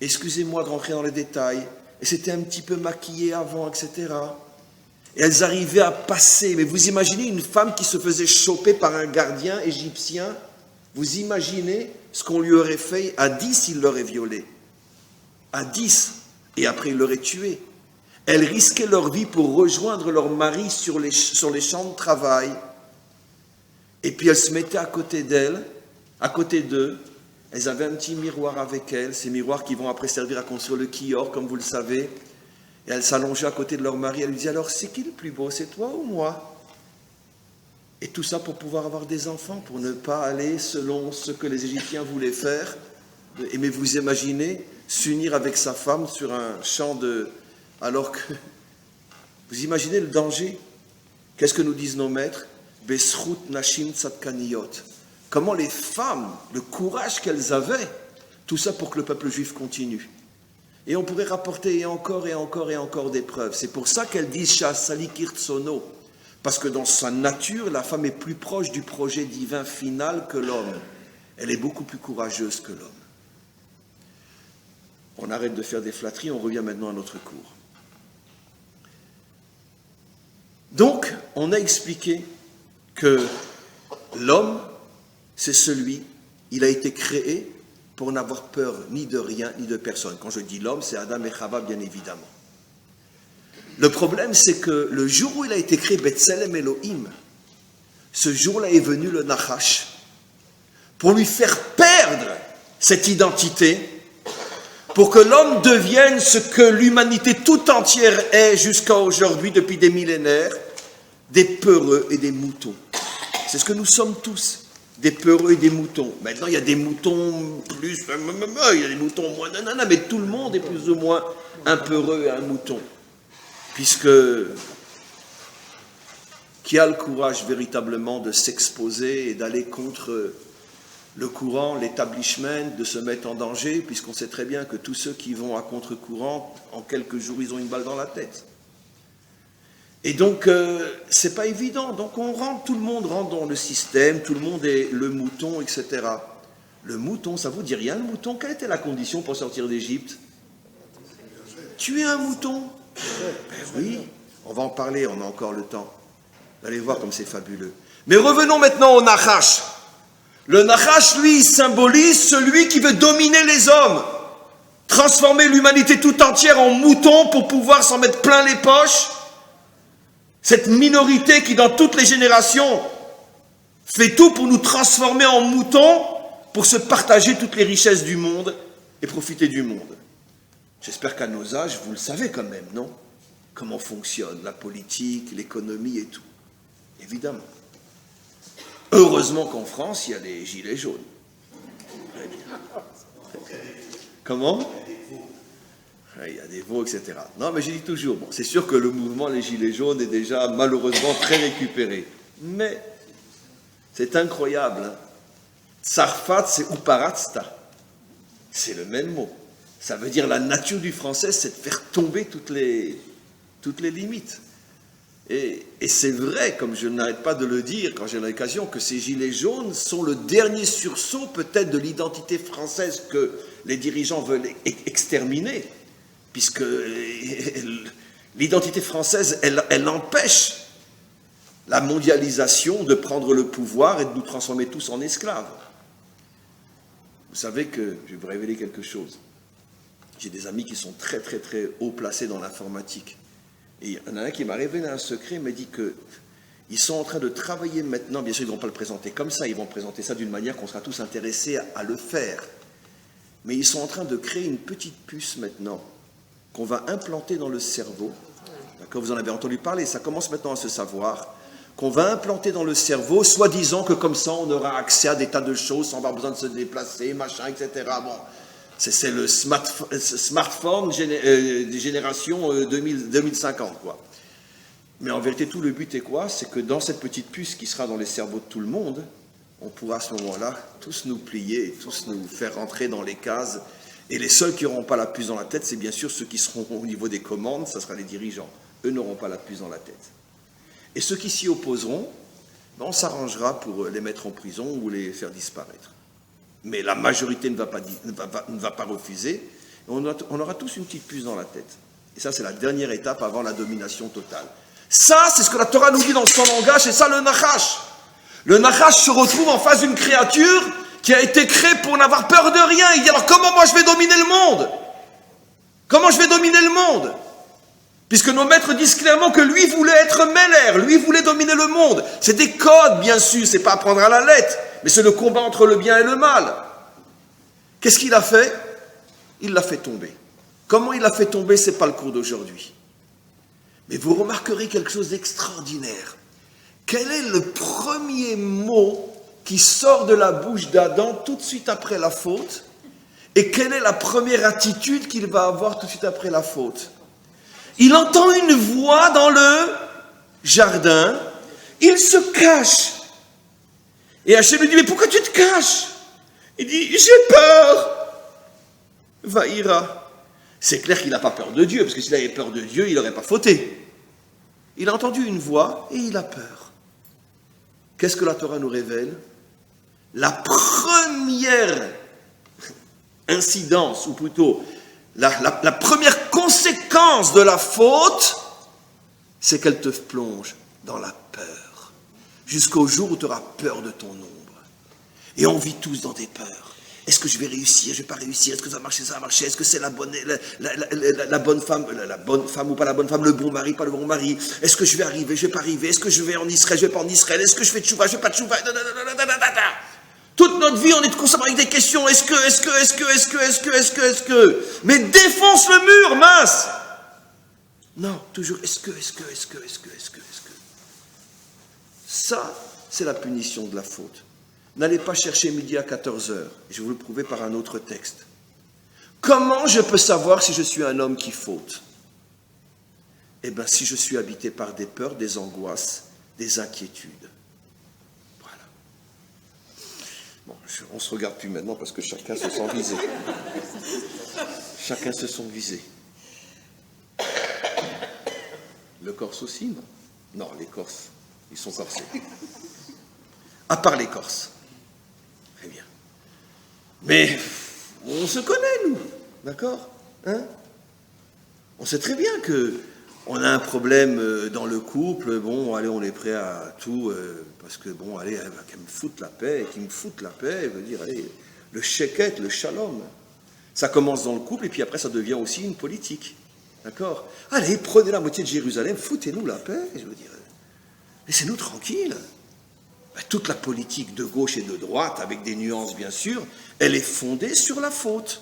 Excusez-moi de rentrer dans les détails. Et c'était un petit peu maquillé avant, etc. Et elles arrivaient à passer. Mais vous imaginez une femme qui se faisait choper par un gardien égyptien ? Vous imaginez ce qu'on lui aurait fait à 10 s'il l'aurait violée. À 10. Et après il l'aurait tuée. Elles risquaient leur vie pour rejoindre leur mari sur les champs de travail. Et puis elles se mettaient à côté d'elles, à côté d'eux. Elles avaient un petit miroir avec elles, ces miroirs qui vont après servir à construire le kior, comme vous le savez. Et elles s'allongeaient à côté de leur mari. Elles lui disaient, alors c'est qui le plus beau, c'est toi ou moi ? Et tout ça pour pouvoir avoir des enfants, pour ne pas aller selon ce que les Égyptiens voulaient faire. Et mais vous imaginez s'unir avec sa femme sur un champ de... Alors que... Vous imaginez le danger ? Qu'est-ce que nous disent nos maîtres ? Besrut nashim tzadkaniyot. Comment les femmes, le courage qu'elles avaient, tout ça pour que le peuple juif continue. Et on pourrait rapporter encore des preuves. C'est pour ça qu'elles disent She'asali kirtsono. Parce que dans sa nature, la femme est plus proche du projet divin final que l'homme. Elle est beaucoup plus courageuse que l'homme. On arrête de faire des flatteries, on revient maintenant à notre cours. Donc, on a expliqué que l'homme, c'est celui, il a été créé pour n'avoir peur ni de rien, ni de personne. Quand je dis l'homme, c'est Adam et Chava, bien évidemment. Le problème, c'est que le jour où il a été créé, Betselem Elohim, ce jour-là est venu le Nachash, pour lui faire perdre cette identité, pour que l'homme devienne ce que l'humanité tout entière est jusqu'à aujourd'hui, depuis des millénaires, des peureux et des moutons. C'est ce que nous sommes tous, des peureux et des moutons. Maintenant, il y a des moutons plus, il y a des moutons moins, mais tout le monde est plus ou moins un peureux et un mouton. Puisque, qui a le courage véritablement de s'exposer et d'aller contre le courant, l'établissement, de se mettre en danger, puisqu'on sait très bien que tous ceux qui vont à contre-courant, en quelques jours, ils ont une balle dans la tête. Et donc, c'est pas évident. Donc, tout le monde rentre dans le système, tout le monde est le mouton, etc. Le mouton, ça vous dit rien, le mouton? Quelle était la condition pour sortir d'Égypte? Tuer un mouton? Ben oui, on va en parler, on a encore le temps. Vous allez voir comme c'est fabuleux. Mais revenons maintenant au Nachash. Le Nachash, lui, il symbolise celui qui veut dominer les hommes, transformer l'humanité tout entière en mouton pour pouvoir s'en mettre plein les poches. Cette minorité qui, dans toutes les générations, fait tout pour nous transformer en moutons, pour se partager toutes les richesses du monde et profiter du monde. J'espère qu'à nos âges, vous le savez quand même, non? comment fonctionne la politique, l'économie et tout. Évidemment. Heureusement qu'en France, il y a les gilets jaunes. Très bien. Comment? Il y a des veaux, etc. Non, mais j'ai dit toujours, bon, c'est sûr que le mouvement Les Gilets jaunes est déjà malheureusement très récupéré. Mais c'est incroyable. Hein. Tsarfat, c'est Uparatsta. C'est le même mot. Ça veut dire la nature du français, c'est de faire tomber toutes les limites. Et c'est vrai, comme je n'arrête pas de le dire quand j'ai l'occasion, que ces gilets jaunes sont le dernier sursaut peut-être de l'identité française que les dirigeants veulent exterminer, puisque l'identité française, elle empêche la mondialisation de prendre le pouvoir et de nous transformer tous en esclaves. Vous savez que, je vais vous révéler quelque chose, j'ai des amis qui sont très très très haut placés dans l'informatique. Et il y en a un qui m'a révélé un secret, il m'a dit qu'ils sont en train de travailler maintenant, bien sûr ils ne vont pas le présenter comme ça, ils vont présenter ça d'une manière qu'on sera tous intéressés à le faire. Mais ils sont en train de créer une petite puce maintenant, qu'on va implanter dans le cerveau. D'accord, vous en avez entendu parler, ça commence maintenant à se savoir, qu'on va implanter dans le cerveau, soi-disant que comme ça on aura accès à des tas de choses sans avoir besoin de se déplacer, machin, etc. Bon. C'est le smartphone des générations 2050, quoi. Mais en vérité, tout le but est quoi? C'est que dans cette petite puce qui sera dans les cerveaux de tout le monde, on pourra à ce moment-là tous nous plier, tous nous faire rentrer dans les cases. Et les seuls qui n'auront pas la puce dans la tête, c'est bien sûr ceux qui seront au niveau des commandes, ça sera les dirigeants. Eux n'auront pas la puce dans la tête. Et ceux qui s'y opposeront, on s'arrangera pour les mettre en prison ou les faire disparaître. Mais la majorité ne va pas refuser. On aura tous une petite puce dans la tête. Et ça, c'est la dernière étape avant la domination totale. Ça, c'est ce que la Torah nous dit dans son langage, c'est ça le Nachash. Le Nachash se retrouve en face d'une créature qui a été créée pour n'avoir peur de rien. Il dit, alors comment moi je vais dominer le monde? Comment je vais dominer le monde? Puisque nos maîtres disent clairement que lui voulait être Meller, lui voulait dominer le monde. C'est des codes, bien sûr, c'est pas à prendre à la lettre. Mais c'est le combat entre le bien et le mal. Qu'est-ce qu'il a fait? Il l'a fait tomber. Comment il l'a fait tomber, ce n'est pas le cours d'aujourd'hui. Mais vous remarquerez quelque chose d'extraordinaire. Quel est le premier mot qui sort de la bouche d'Adam tout de suite après la faute? Et quelle est la première attitude qu'il va avoir tout de suite après la faute? Il entend une voix dans le jardin, il se cache. Et Hachem lui dit, mais pourquoi tu te caches? Il dit, j'ai peur. Vaïra. C'est clair qu'il n'a pas peur de Dieu, parce que s'il avait peur de Dieu, il n'aurait pas fauté. Il a entendu une voix et il a peur. Qu'est-ce que la Torah nous révèle? La première incidence, ou plutôt la première conséquence de la faute, c'est qu'elle te plonge dans la peur. Jusqu'au jour où tu auras peur de ton ombre. Et on vit tous dans des peurs. Est-ce que je vais réussir? Je ne vais pas réussir? Est-ce que ça va marcher? Ça va marcher? Est-ce que c'est la bonne femme ou pas la bonne femme? Le bon mari, pas le bon mari? Est-ce que je vais arriver? Je ne vais pas arriver? Est-ce que je vais en Israël? Je ne vais pas en Israël? Est-ce que je fais tchouva? Je ne vais pas tchouva? Toute notre vie, on est constamment avec des questions. Est-ce que? Mais défonce le mur, mince! Non, toujours est-ce que? Ça, c'est la punition de la faute. N'allez pas chercher midi à 14h. Je vais vous le prouver par un autre texte. Comment je peux savoir si je suis un homme qui faute? Eh bien, si je suis habité par des peurs, des angoisses, des inquiétudes. Voilà. Bon, on ne se regarde plus maintenant parce que chacun se sent visé. Chacun se sent visé. Le Corse aussi, non? Non, les Corses, ils sont corsés. À part les Corses. Très bien. Mais on se connaît, nous. D'accord? Hein? On sait très bien qu'on a un problème dans le couple. Bon, allez, on est prêt à tout. Parce que, bon, allez, elle va qu'elle me foute la paix. Et qui me foute la paix, elle veut dire, allez, le sheket, le shalom. Ça commence dans le couple et puis après, ça devient aussi une politique. D'accord? Allez, prenez la moitié de Jérusalem, foutez-nous la paix. Je veux dire, laissez-nous tranquilles. Toute la politique de gauche et de droite, avec des nuances bien sûr, elle est fondée sur la faute.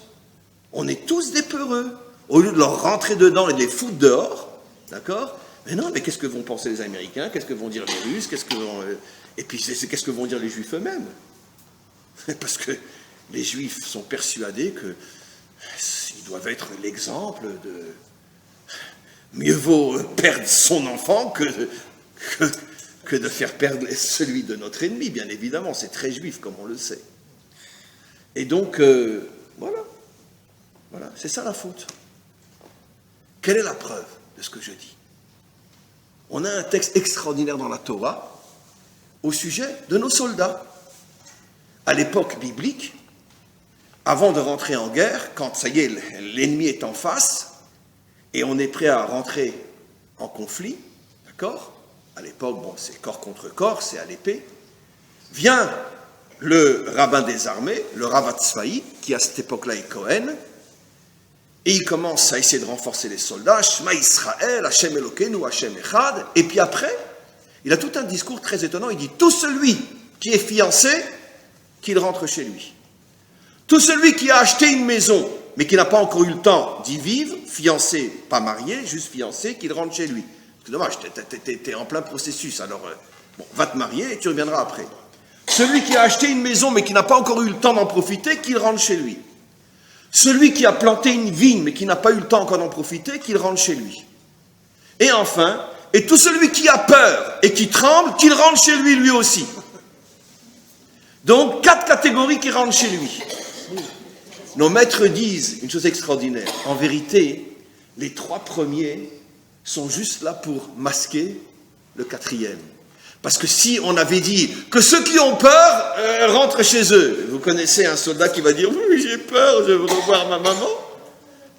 On est tous des peureux. Au lieu de leur rentrer dedans et de les foutre dehors, D'accord? Mais non, mais qu'est-ce que vont penser les Américains? Qu'est-ce que vont dire les Russes? Et puis, qu'est-ce que vont dire les Juifs eux-mêmes? Parce que les Juifs sont persuadés qu'ils doivent être l'exemple de... Mieux vaut perdre son enfant que de faire perdre celui de notre ennemi, bien évidemment. C'est très juif, comme on le sait. Et donc, voilà, c'est ça la faute. Quelle est la preuve de ce que je dis? On a un texte extraordinaire dans la Torah au sujet de nos soldats. À l'époque biblique, avant de rentrer en guerre, quand ça y est, l'ennemi est en face, et on est prêt à rentrer en conflit, d'accord? À l'époque, bon, c'est corps contre corps, c'est à l'épée. Vient le rabbin des armées, le Rav Tzvaï, qui à cette époque-là est Cohen, et il commence à essayer de renforcer les soldats, Shema Israël, Hashem Elokeinu, Hashem Echad, et puis après, il a tout un discours très étonnant, il dit, tout celui qui est fiancé, qu'il rentre chez lui. Tout celui qui a acheté une maison, mais qui n'a pas encore eu le temps d'y vivre, fiancé, pas marié, juste fiancé, qu'il rentre chez lui. C'est dommage, t'es en plein processus, alors bon, va te marier et tu reviendras après. Celui qui a acheté une maison, mais qui n'a pas encore eu le temps d'en profiter, qu'il rentre chez lui. Celui qui a planté une vigne, mais qui n'a pas eu le temps encore d'en profiter, qu'il rentre chez lui. Et enfin, et tout celui qui a peur et qui tremble, qu'il rentre chez lui, lui aussi. Donc, 4 catégories qui rentrent chez lui. Nos maîtres disent une chose extraordinaire. En vérité, les 3 premiers sont juste là pour masquer le 4e. Parce que si on avait dit que ceux qui ont peur rentrent chez eux, vous connaissez un soldat qui va dire « Oui, j'ai peur, je veux revoir ma maman ».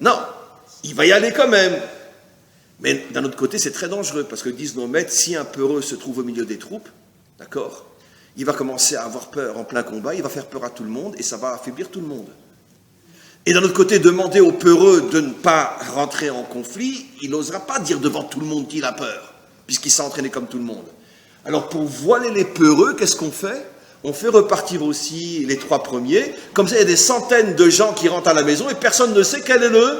Non, il va y aller quand même. Mais d'un autre côté, c'est très dangereux, parce que disent nos maîtres, si un peureux se trouve au milieu des troupes, d'accord, il va commencer à avoir peur en plein combat, il va faire peur à tout le monde, et ça va affaiblir tout le monde. Et d'un autre côté, demander aux peureux de ne pas rentrer en conflit, il n'osera pas dire devant tout le monde qu'il a peur, puisqu'il s'est entraîné comme tout le monde. Alors pour voiler les peureux, qu'est-ce qu'on fait? On fait repartir aussi les 3 premiers, comme ça il y a des centaines de gens qui rentrent à la maison et personne ne sait quel est le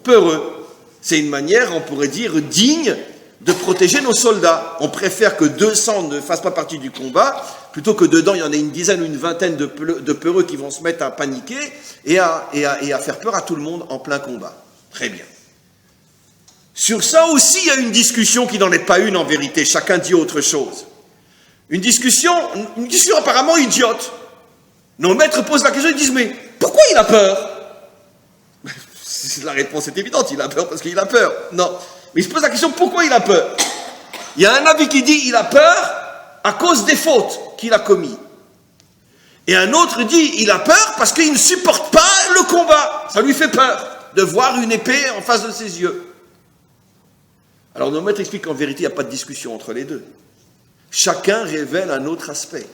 peureux. C'est une manière, on pourrait dire, digne de protéger nos soldats. On préfère que 200 ne fassent pas partie du combat, plutôt que dedans il y en ait une dizaine ou une vingtaine de peureux qui vont se mettre à paniquer et à faire peur à tout le monde en plein combat. Très bien. Sur ça aussi, il y a une discussion qui n'en est pas une en vérité. Chacun dit autre chose. Une discussion apparemment idiote. Nos maîtres posent la question, ils disent, mais pourquoi il a peur? La réponse est évidente, il a peur parce qu'il a peur. Non. Mais il se pose la question, pourquoi il a peur? Il y a un avis qui dit, il a peur à cause des fautes qu'il a commis. Et un autre dit, il a peur parce qu'il ne supporte pas le combat. Ça lui fait peur de voir une épée en face de ses yeux. Alors nos maîtres expliquent qu'en vérité, il n'y a pas de discussion entre les deux. Chacun révèle un autre aspect.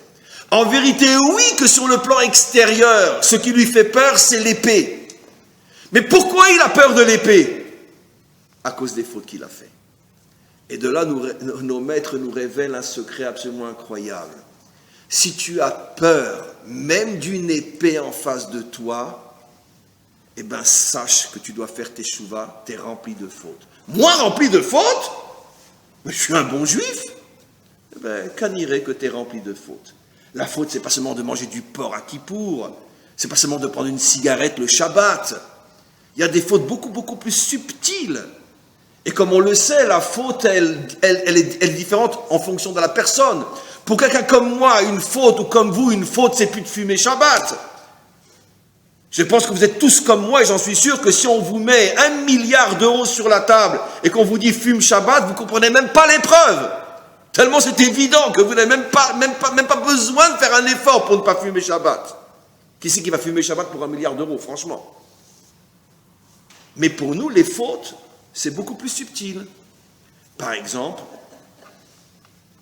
En vérité, oui, que sur le plan extérieur, ce qui lui fait peur, c'est l'épée. Mais pourquoi il a peur de l'épée? À cause des fautes qu'il a fait. Et de là, nos maîtres nous révèlent un secret absolument incroyable. Si tu as peur, même d'une épée en face de toi, eh bien, sache que tu dois faire tes chouvas, tu es rempli de fautes. Moi, rempli de fautes? Mais je suis un bon juif. Eh bien, qu'anirait que tu es rempli de fautes. La faute, c'est pas seulement de manger du porc à Kippour, c'est pas seulement de prendre une cigarette le Shabbat. Il y a des fautes beaucoup, beaucoup plus subtiles. Et comme on le sait, la faute, elle est différente en fonction de la personne. Pour quelqu'un comme moi, une faute, ou comme vous, une faute, c'est plus de fumer Shabbat. Je pense que vous êtes tous comme moi, et j'en suis sûr que si on vous met 1 milliard d'euros sur la table, et qu'on vous dit fume Shabbat, vous ne comprenez même pas l'épreuve. Tellement c'est évident que vous n'avez même pas besoin de faire un effort pour ne pas fumer Shabbat. Qui c'est qui va fumer Shabbat pour 1 milliard d'euros, franchement? Mais pour nous, les fautes, c'est beaucoup plus subtil. Par exemple,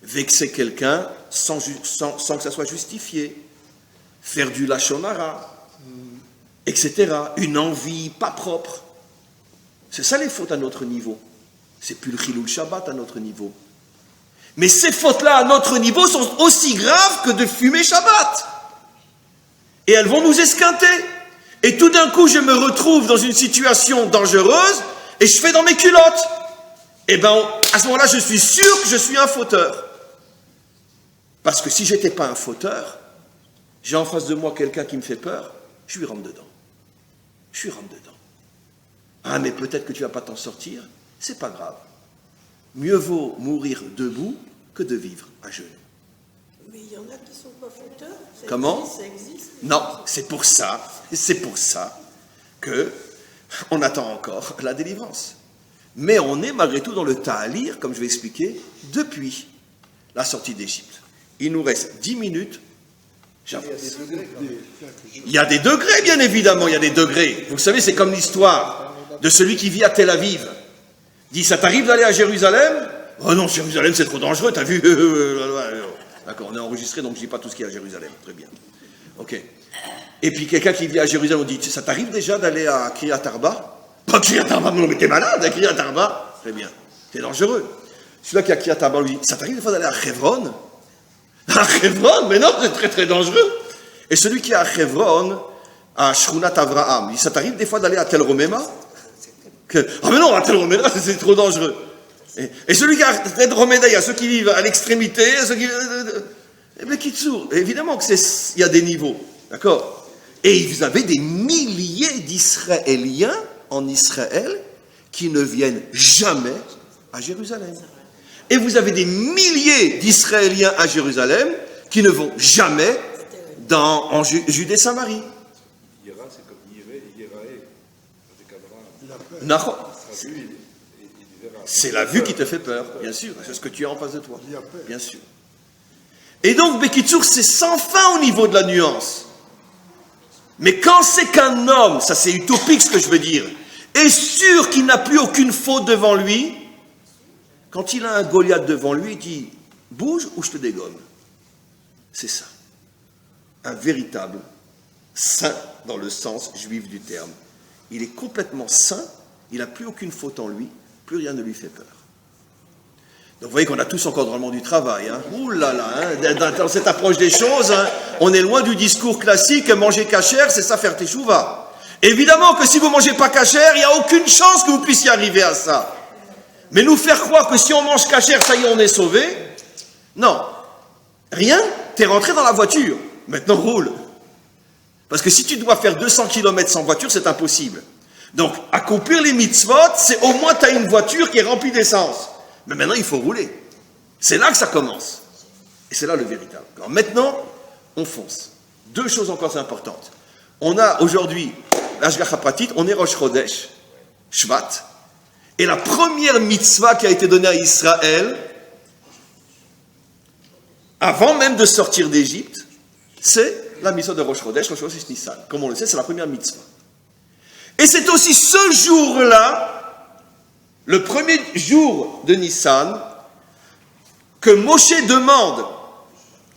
vexer quelqu'un sans que ça soit justifié, faire du lachon hara, etc. Une envie pas propre. C'est ça les fautes à notre niveau. C'est plus le chilul Shabbat à notre niveau. Mais ces fautes-là à notre niveau sont aussi graves que de fumer Shabbat. Et elles vont nous esquinter. Et tout d'un coup, je me retrouve dans une situation dangereuse et je fais dans mes culottes. eh bien, à ce moment-là, je suis sûr que je suis un fauteur. Parce que si je n'étais pas un fauteur, j'ai en face de moi quelqu'un qui me fait peur, je lui rentre dedans. Je lui rentre dedans. Ah, mais peut-être que tu ne vas pas t'en sortir. C'est pas grave. Mieux vaut mourir debout que de vivre à genoux. Mais il y en a qui ne sont pas fauteurs. Comment ? Ça existe. Non, c'est pour ça que on attend encore la délivrance. Mais on est malgré tout dans le ta'alir, comme je vais expliquer, depuis la sortie d'Égypte. Il nous reste 10 minutes. J'avance. Il y a des degrés, bien évidemment, il y a des degrés. Vous savez, c'est comme l'histoire de celui qui vit à Tel Aviv. Il dit, ça t'arrive d'aller à Jérusalem ? Oh non, Jérusalem, c'est trop dangereux, t'as vu ? D'accord, on est enregistré, donc je ne dis pas tout ce qu'il y a à Jérusalem. Très bien. Ok. Et puis quelqu'un qui vit à Jérusalem, on dit, ça t'arrive déjà d'aller à Kiryat Arba ? Pas Kiryat Arba, non, mais t'es malade, à Kiryat Arba ? Très bien. C'est dangereux. Celui-là qui est à Kiryat Arba, lui dit, ça t'arrive des fois d'aller à Hebron ? À Hebron ? Mais non, c'est très très dangereux. Et celui qui est à Hebron, à Shrunat Avraham, il dit, ça t'arrive des fois d'aller à Tel Romema ? Ah mais non, à Tel Romema, c'est trop dangereux. Et celui qui est à Tel Romema, il y a ceux qui vivent à l'extrémité, ceux qui... Mais Kitsour, évidemment qu'il y a des niveaux, d'accord ? Et vous avez des milliers d'Israéliens en Israël qui ne viennent jamais à Jérusalem. Et vous avez des milliers d'Israéliens à Jérusalem qui ne vont jamais en Judée-Samarie. Yera, c'est comme Yiré et Yeraé, avec Abraham. C'est la vue qui te fait peur, bien sûr. C'est ce que tu as en face de toi, bien sûr. Et donc, Bekitsour, c'est sans fin au niveau de la nuance. Mais quand c'est qu'un homme, ça c'est utopique ce que je veux dire, est sûr qu'il n'a plus aucune faute devant lui, quand il a un Goliath devant lui, il dit « Bouge ou je te dégomme ». C'est ça. Un véritable saint dans le sens juif du terme. Il est complètement saint, il n'a plus aucune faute en lui, plus rien ne lui fait peur. Donc vous voyez qu'on a tous encore drôlement du travail. Hein. Ouh là là, hein, dans cette approche des choses, hein, on est loin du discours classique, manger cachère, c'est ça faire teshuva. Évidemment que si vous ne mangez pas cachère, il n'y a aucune chance que vous puissiez arriver à ça. Mais nous faire croire que si on mange cachère, ça y est, on est sauvé, non. Rien, t'es rentré dans la voiture, maintenant roule. Parce que si tu dois faire 200 km sans voiture, c'est impossible. Donc, accomplir les mitzvot, c'est au moins tu as une voiture qui est remplie d'essence. Mais maintenant, il faut rouler. C'est là que ça commence. Et c'est là le véritable. Alors maintenant, on fonce. Deux choses encore importantes. On a aujourd'hui l'Ashgacha Pratit, on est Rosh Chodesh, Shvat, et la première mitzvah qui a été donnée à Israël, avant même de sortir d'Égypte, c'est la mitzvah de Rosh Chodesh Nissan. Comme on le sait, c'est la première mitzvah. Et c'est aussi ce jour-là, le premier jour de Nissan, que Moshe demande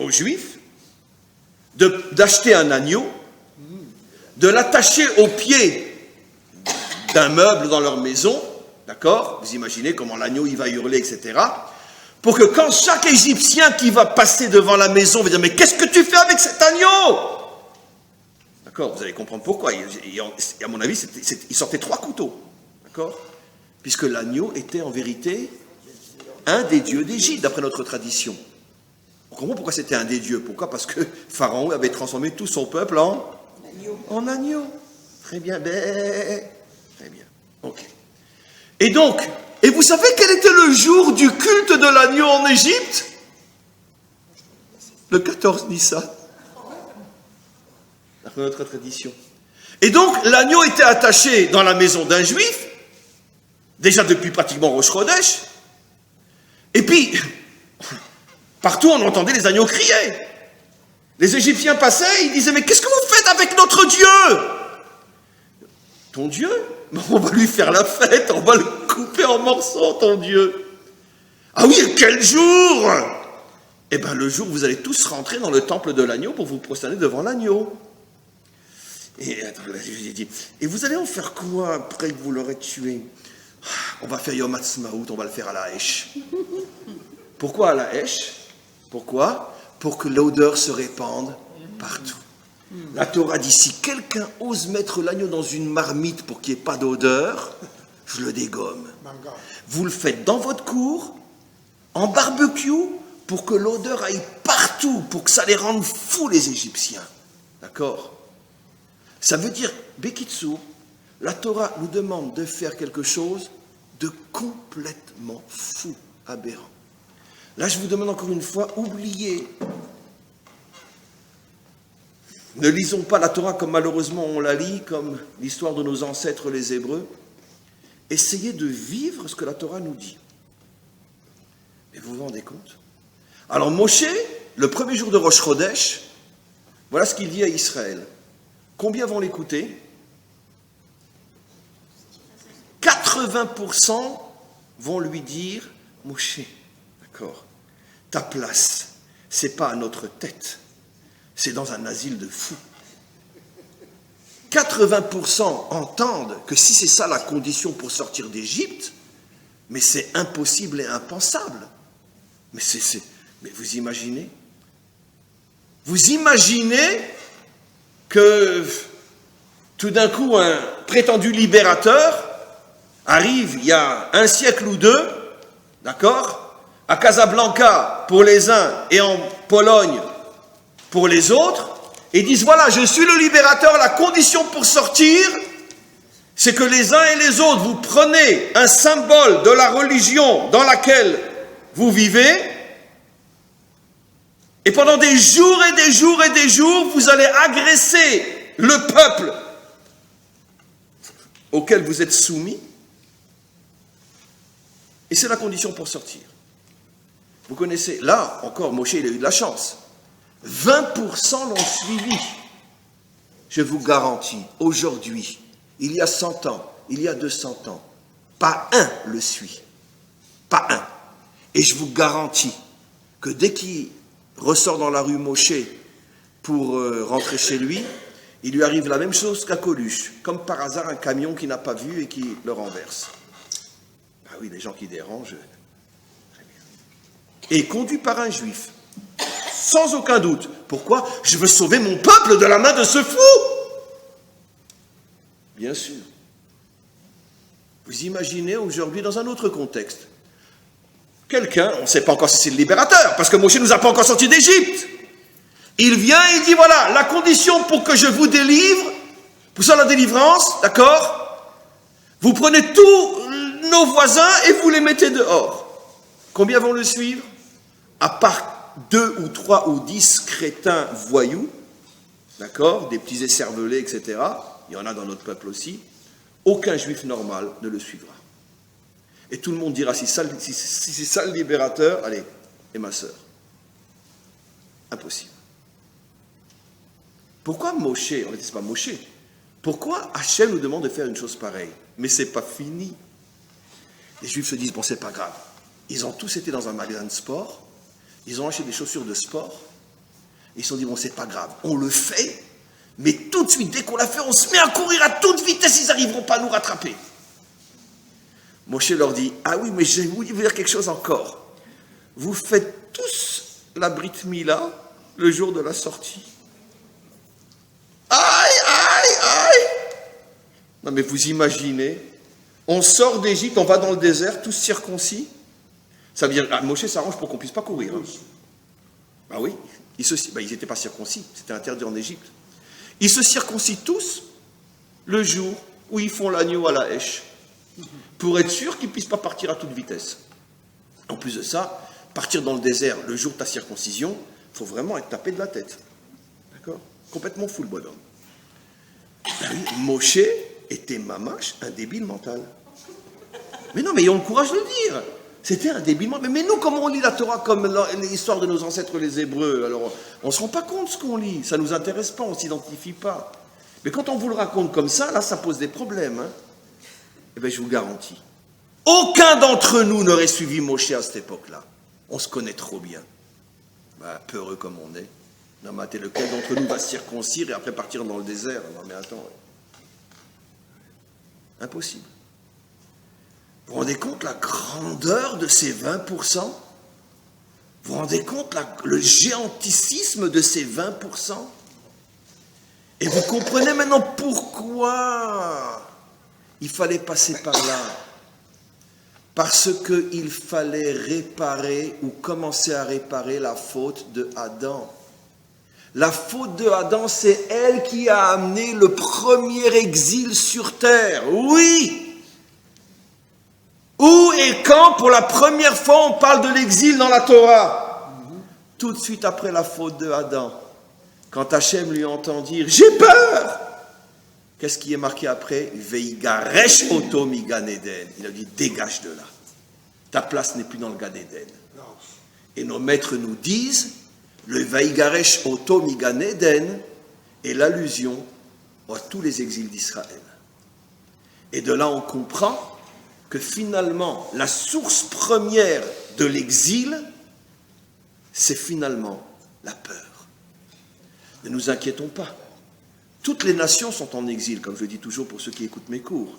aux Juifs d'acheter un agneau, de l'attacher au pied d'un meuble dans leur maison, d'accord ? Vous imaginez comment l'agneau il va hurler, etc. Pour que quand chaque Égyptien qui va passer devant la maison va dire « Mais qu'est-ce que tu fais avec cet agneau ?» D'accord ? Vous allez comprendre pourquoi. À mon avis, il sortait 3 couteaux. D'accord ? Puisque l'agneau était en vérité un des dieux d'Égypte, d'après notre tradition. On comprend pourquoi c'était un des dieux. Pourquoi ? Parce que Pharaon avait transformé tout son peuple en agneau. Très bien. Très bien. Ok. Et donc, et vous savez quel était le jour du culte de l'agneau en Égypte ? Le 14 Nissan. D'après notre tradition. Et donc, l'agneau était attaché dans la maison d'un juif, déjà depuis pratiquement Rosh Chodesh. Et puis, partout on entendait les agneaux crier. Les Égyptiens passaient, ils disaient, mais qu'est-ce que vous faites avec notre Dieu ? Ton Dieu ? On va lui faire la fête, on va le couper en morceaux, ton Dieu. Ah oui, quel jour ? Eh bien, le jour où vous allez tous rentrer dans le temple de l'agneau pour vous prosterner devant l'agneau. Et attends, j'ai dit, et vous allez en faire quoi après que vous l'aurez tué ? On va faire Yom Ha'atzmaut, on va le faire à la Hesh. Pourquoi à la Hesh ? Pourquoi ? Pour que l'odeur se répande partout. La Torah dit, si quelqu'un ose mettre l'agneau dans une marmite pour qu'il n'y ait pas d'odeur, je le dégomme. Vous le faites dans votre cour, en barbecue, pour que l'odeur aille partout, pour que ça les rende fous, les Égyptiens. D'accord? Ça veut dire, Bekitsu, la Torah nous demande de faire quelque chose de complètement fou, aberrant. Là, je vous demande encore une fois, oubliez. Ne lisons pas la Torah comme malheureusement on la lit, comme l'histoire de nos ancêtres les Hébreux. Essayez de vivre ce que la Torah nous dit. Et vous vous rendez compte? Alors Moshe, le premier jour de Rosh Chodesh, voilà ce qu'il dit à Israël. Combien vont l'écouter? 80% vont lui dire, Moshe, d'accord, ta place, c'est pas à notre tête, c'est dans un asile de fous. 80% entendent que si c'est ça la condition pour sortir d'Égypte, mais c'est impossible et impensable. Mais vous imaginez? Vous imaginez que tout d'un coup un prétendu libérateur arrive il y a un siècle ou deux, d'accord, à Casablanca pour les uns et en Pologne pour les autres, et disent voilà, je suis le libérateur, la condition pour sortir, c'est que les uns et les autres, vous prenez un symbole de la religion dans laquelle vous vivez, et pendant des jours et des jours et des jours, vous allez agresser le peuple auquel vous êtes soumis, et c'est la condition pour sortir. Vous connaissez, là encore, Moshe, il a eu de la chance. 20% l'ont suivi. Je vous garantis, aujourd'hui, il y a 100 ans, il y a 200 ans, pas un le suit. Pas un. Et je vous garantis que dès qu'il ressort dans la rue Moshe pour rentrer chez lui, il lui arrive la même chose qu'à Coluche. Comme par hasard, un camion qu'il n'a pas vu et qui le renverse. Ah oui, les gens qui dérangent. Et conduit par un juif. Sans aucun doute. Pourquoi? Je veux sauver mon peuple de la main de ce fou. Bien sûr. Vous imaginez aujourd'hui dans un autre contexte. Quelqu'un, on ne sait pas encore si c'est le libérateur, parce que Moshe ne nous a pas encore sortis d'Égypte. Il vient et il dit, voilà, la condition pour que je vous délivre, pour ça la délivrance, d'accord? Vous prenez tous nos voisins et vous les mettez dehors. Combien vont le suivre? À part 2 ou 3 ou 10 crétins voyous, d'accord, des petits écervelés, etc., il y en a dans notre peuple aussi, aucun juif normal ne le suivra. Et tout le monde dira, si c'est ça le libérateur, allez, et ma sœur. Impossible. Pourquoi Moshe, on ne dit pas Moshe, pourquoi Hachem nous demande de faire une chose pareille? Mais c'est pas fini. Les juifs se disent, bon, c'est pas grave. Ils ont tous été dans un magasin de sport, ils ont acheté des chaussures de sport, ils se sont dit, bon, c'est pas grave, on le fait, mais tout de suite, dès qu'on l'a fait, on se met à courir à toute vitesse, ils n'arriveront pas à nous rattraper. Moshe leur dit, ah oui, mais je vais vous dire quelque chose encore. Vous faites tous la Brit Mila le jour de la sortie. Aïe, aïe, aïe! Non mais vous imaginez, on sort d'Égypte, on va dans le désert, tous circoncis. Ça veut dire, Moshe s'arrange pour qu'on ne puisse pas courir. Hein. Bah oui, ils n'étaient pas circoncis, c'était interdit en Égypte. Ils se circoncisent tous le jour où ils font l'agneau à la hache, pour être sûr qu'ils ne puissent pas partir à toute vitesse. En plus de ça, partir dans le désert le jour de ta circoncision, il faut vraiment être tapé de la tête. D'accord? Complètement fou le bonhomme. Ben oui, Moshe était mamache, un débile mental. Mais non, mais ils ont le courage de le dire. C'était un débile mental. Mais nous, comment on lit la Torah comme l'histoire de nos ancêtres les Hébreux? Alors, on ne se rend pas compte de ce qu'on lit. Ça ne nous intéresse pas, on ne s'identifie pas. Mais quand on vous le raconte comme ça, là, ça pose des problèmes. Hein. Eh bien, je vous garantis, aucun d'entre nous n'aurait suivi Moshe à cette époque-là. On se connaît trop bien. Ben, peureux comme on est. Non, mais attends, lequel d'entre nous va se circoncire et après partir dans le désert? Non, mais attends. Impossible. Vous vous rendez compte la grandeur de ces 20%? Vous vous rendez compte le géanticisme de ces 20%? Et vous comprenez maintenant pourquoi il fallait passer par là. Parce qu'il fallait réparer ou commencer à réparer la faute de Adam. La faute de Adam, c'est elle qui a amené le premier exil sur terre. Oui! Où et quand, pour la première fois, on parle de l'exil dans la Torah? Tout de suite après la faute de Adam. Quand Hachem lui entend dire « J'ai peur !» Qu'est-ce qui est marqué après? « Veigaresh oto mi Gan Eden » Il a dit « Dégage de là. Ta place n'est plus dans le Gan Eden. » Et nos maîtres nous disent le Veigaresh oto mi Gan Eden est l'allusion à tous les exils d'Israël. Et de là, on comprend que finalement, la source première de l'exil, c'est finalement la peur. Ne nous inquiétons pas. Toutes les nations sont en exil, comme je dis toujours pour ceux qui écoutent mes cours.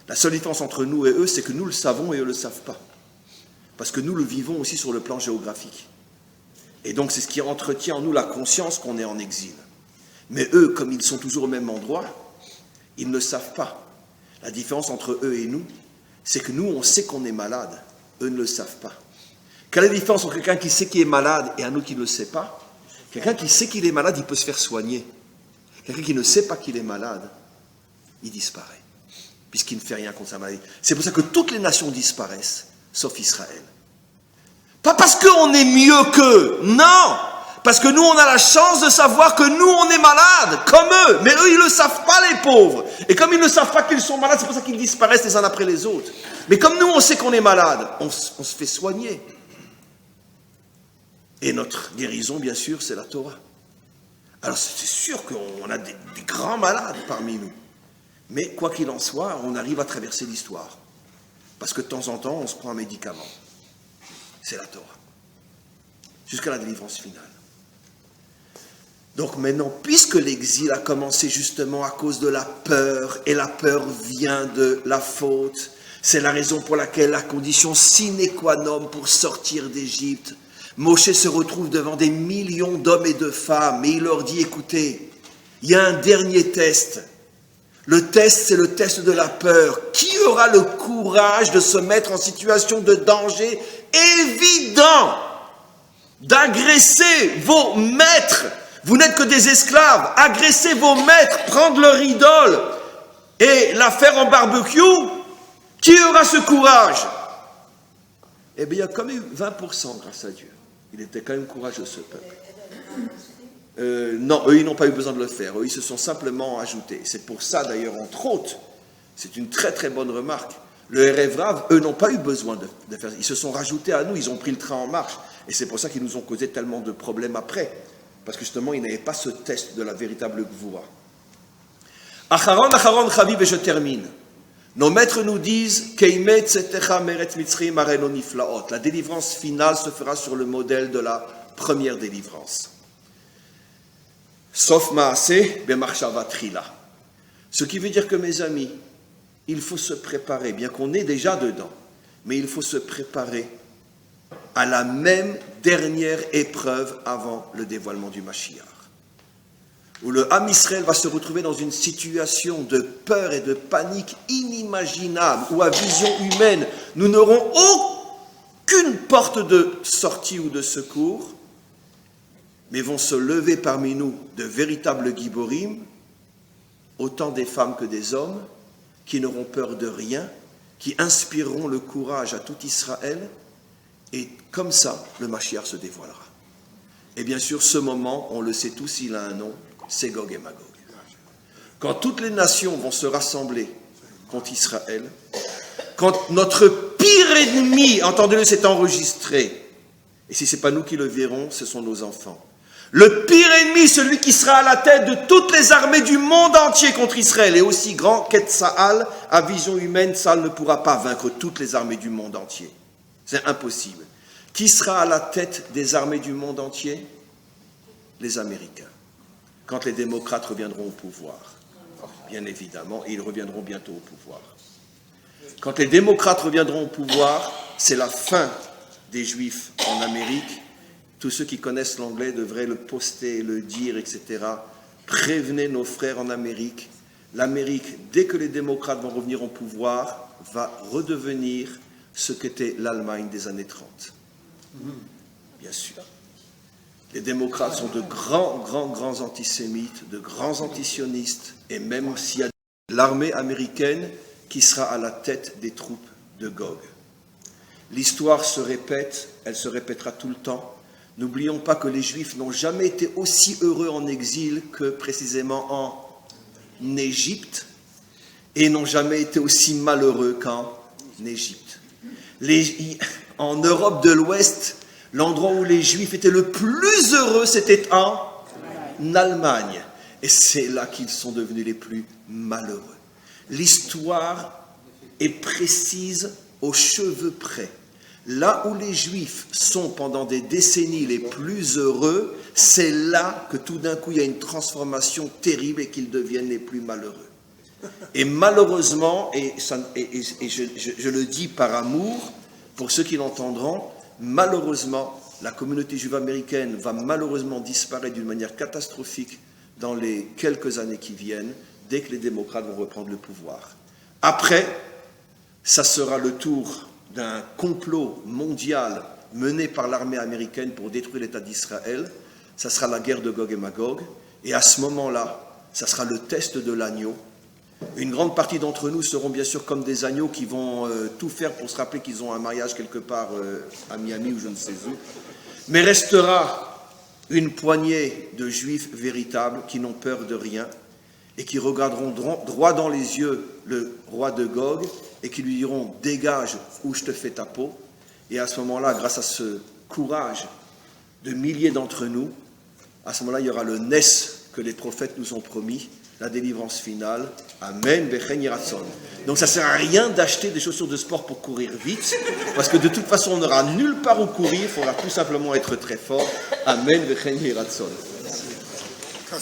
La seule différence entre nous et eux, c'est que nous le savons et eux ne le savent pas. Parce que nous le vivons aussi sur le plan géographique. Et donc c'est ce qui entretient en nous la conscience qu'on est en exil. Mais eux, comme ils sont toujours au même endroit, ils ne le savent pas. La différence entre eux et nous, c'est que nous, on sait qu'on est malade. Eux ne le savent pas. Quelle est la différence entre quelqu'un qui sait qu'il est malade et un autre qui ne le sait pas? Quelqu'un qui sait qu'il est malade, il peut se faire soigner. Quelqu'un qui ne sait pas qu'il est malade, il disparaît, puisqu'il ne fait rien contre sa maladie. C'est pour ça que toutes les nations disparaissent, sauf Israël. Pas parce qu'on est mieux qu'eux, non! Parce que nous, on a la chance de savoir que nous, on est malades, comme eux. Mais eux, ils ne le savent pas, les pauvres. Et comme ils ne savent pas qu'ils sont malades, c'est pour ça qu'ils disparaissent les uns après les autres. Mais comme nous, on sait qu'on est malade, on se fait soigner. Et notre guérison, bien sûr, c'est la Torah. Alors, c'est sûr qu'on a des grands malades parmi nous. Mais quoi qu'il en soit, on arrive à traverser l'histoire. Parce que de temps en temps, on se prend un médicament. C'est la Torah. Jusqu'à la délivrance finale. Donc maintenant, puisque l'exil a commencé justement à cause de la peur, et la peur vient de la faute, c'est la raison pour laquelle la condition sine qua non pour sortir d'Égypte, Moshe se retrouve devant des millions d'hommes et de femmes, et il leur dit, écoutez, il y a un dernier test. Le test, c'est le test de la peur. Qui aura le courage de se mettre en situation de danger évident, d'agresser vos maîtres? Vous n'êtes que des esclaves. Agresser vos maîtres, prendre leur idole et la faire en barbecue. Qui aura ce courage? Eh bien, il y a quand même 20% grâce à Dieu. Il était quand même courageux, ce peuple. Non, eux, ils n'ont pas eu besoin de le faire. Eux, ils se sont simplement ajoutés. C'est pour ça, d'ailleurs, entre autres, c'est une très très bonne remarque. Le Erev Rav, eux, n'ont pas eu besoin de faire ça. Ils se sont rajoutés à nous, ils ont pris le train en marche. Et c'est pour ça qu'ils nous ont causé tellement de problèmes après. Parce que justement, ils n'avaient pas ce test de la véritable Gvoura. Acharon, Chavib, et je termine. Nos maîtres nous disent la délivrance finale se fera sur le modèle de la première délivrance. Sauf Maaseh b'machshava trila. Ce qui veut dire que, mes amis, il faut se préparer, bien qu'on est déjà dedans, mais il faut se préparer à la même dernière épreuve avant le dévoilement du Mashiach, où le Ham Israël va se retrouver dans une situation de peur et de panique inimaginable, où à vision humaine, nous n'aurons aucune porte de sortie ou de secours, mais vont se lever parmi nous de véritables giborim, autant des femmes que des hommes, qui n'auront peur de rien, qui inspireront le courage à tout Israël, et comme ça, le Mashiach se dévoilera. Et bien sûr, ce moment, on le sait tous, il a un nom, c'est Gog et Magog. Quand toutes les nations vont se rassembler contre Israël, quand notre pire ennemi, entendez-le, c'est enregistré, et si ce n'est pas nous qui le verrons, ce sont nos enfants. Le pire ennemi, celui qui sera à la tête de toutes les armées du monde entier contre Israël, est aussi grand qu'Etsa'al, à vision humaine, Tsahal ne pourra pas vaincre toutes les armées du monde entier. C'est impossible. Qui sera à la tête des armées du monde entier? Les Américains. Quand les démocrates reviendront au pouvoir, bien évidemment, et ils reviendront bientôt au pouvoir. Quand les démocrates reviendront au pouvoir, c'est la fin des Juifs en Amérique. Tous ceux qui connaissent l'anglais devraient le poster, le dire, etc. Prévenez nos frères en Amérique. L'Amérique, dès que les démocrates vont revenir au pouvoir, va redevenir ce qu'était l'Allemagne des années 30. Bien sûr. Les démocrates sont de grands antisémites, de grands antisionistes, et même s'il y a l'armée américaine qui sera à la tête des troupes de Gog. L'histoire se répète, elle se répétera tout le temps. N'oublions pas que les Juifs n'ont jamais été aussi heureux en exil que précisément en Égypte, et n'ont jamais été aussi malheureux qu'en Égypte. En Europe de l'Ouest, l'endroit où les Juifs étaient le plus heureux, c'était en Allemagne. Et c'est là qu'ils sont devenus les plus malheureux. L'histoire est précise aux cheveux près. Là où les Juifs sont pendant des décennies les plus heureux, c'est là que tout d'un coup il y a une transformation terrible et qu'ils deviennent les plus malheureux. Et malheureusement, je le dis par amour, pour ceux qui l'entendront, malheureusement, la communauté juive américaine va malheureusement disparaître d'une manière catastrophique dans les quelques années qui viennent, dès que les démocrates vont reprendre le pouvoir. Après, ça sera le tour d'un complot mondial mené par l'armée américaine pour détruire l'État d'Israël. Ça sera la guerre de Gog et Magog. Et à ce moment-là, ça sera le test de l'agneau. Une grande partie d'entre nous seront bien sûr comme des agneaux qui vont tout faire pour se rappeler qu'ils ont un mariage quelque part à Miami ou je ne sais où. Mais restera une poignée de juifs véritables qui n'ont peur de rien et qui regarderont droit dans les yeux le roi de Gog et qui lui diront « Dégage ou je te fais ta peau ». Et à ce moment-là, grâce à ce courage de milliers d'entre nous, à ce moment-là, il y aura le Nes que les prophètes nous ont promis, la délivrance finale. Amen, Bechen Yiratzon. Donc ça ne sert à rien d'acheter des chaussures de sport pour courir vite, parce que de toute façon, on n'aura nulle part où courir, il faudra tout simplement être très fort. Amen, Bechen Yiratzon.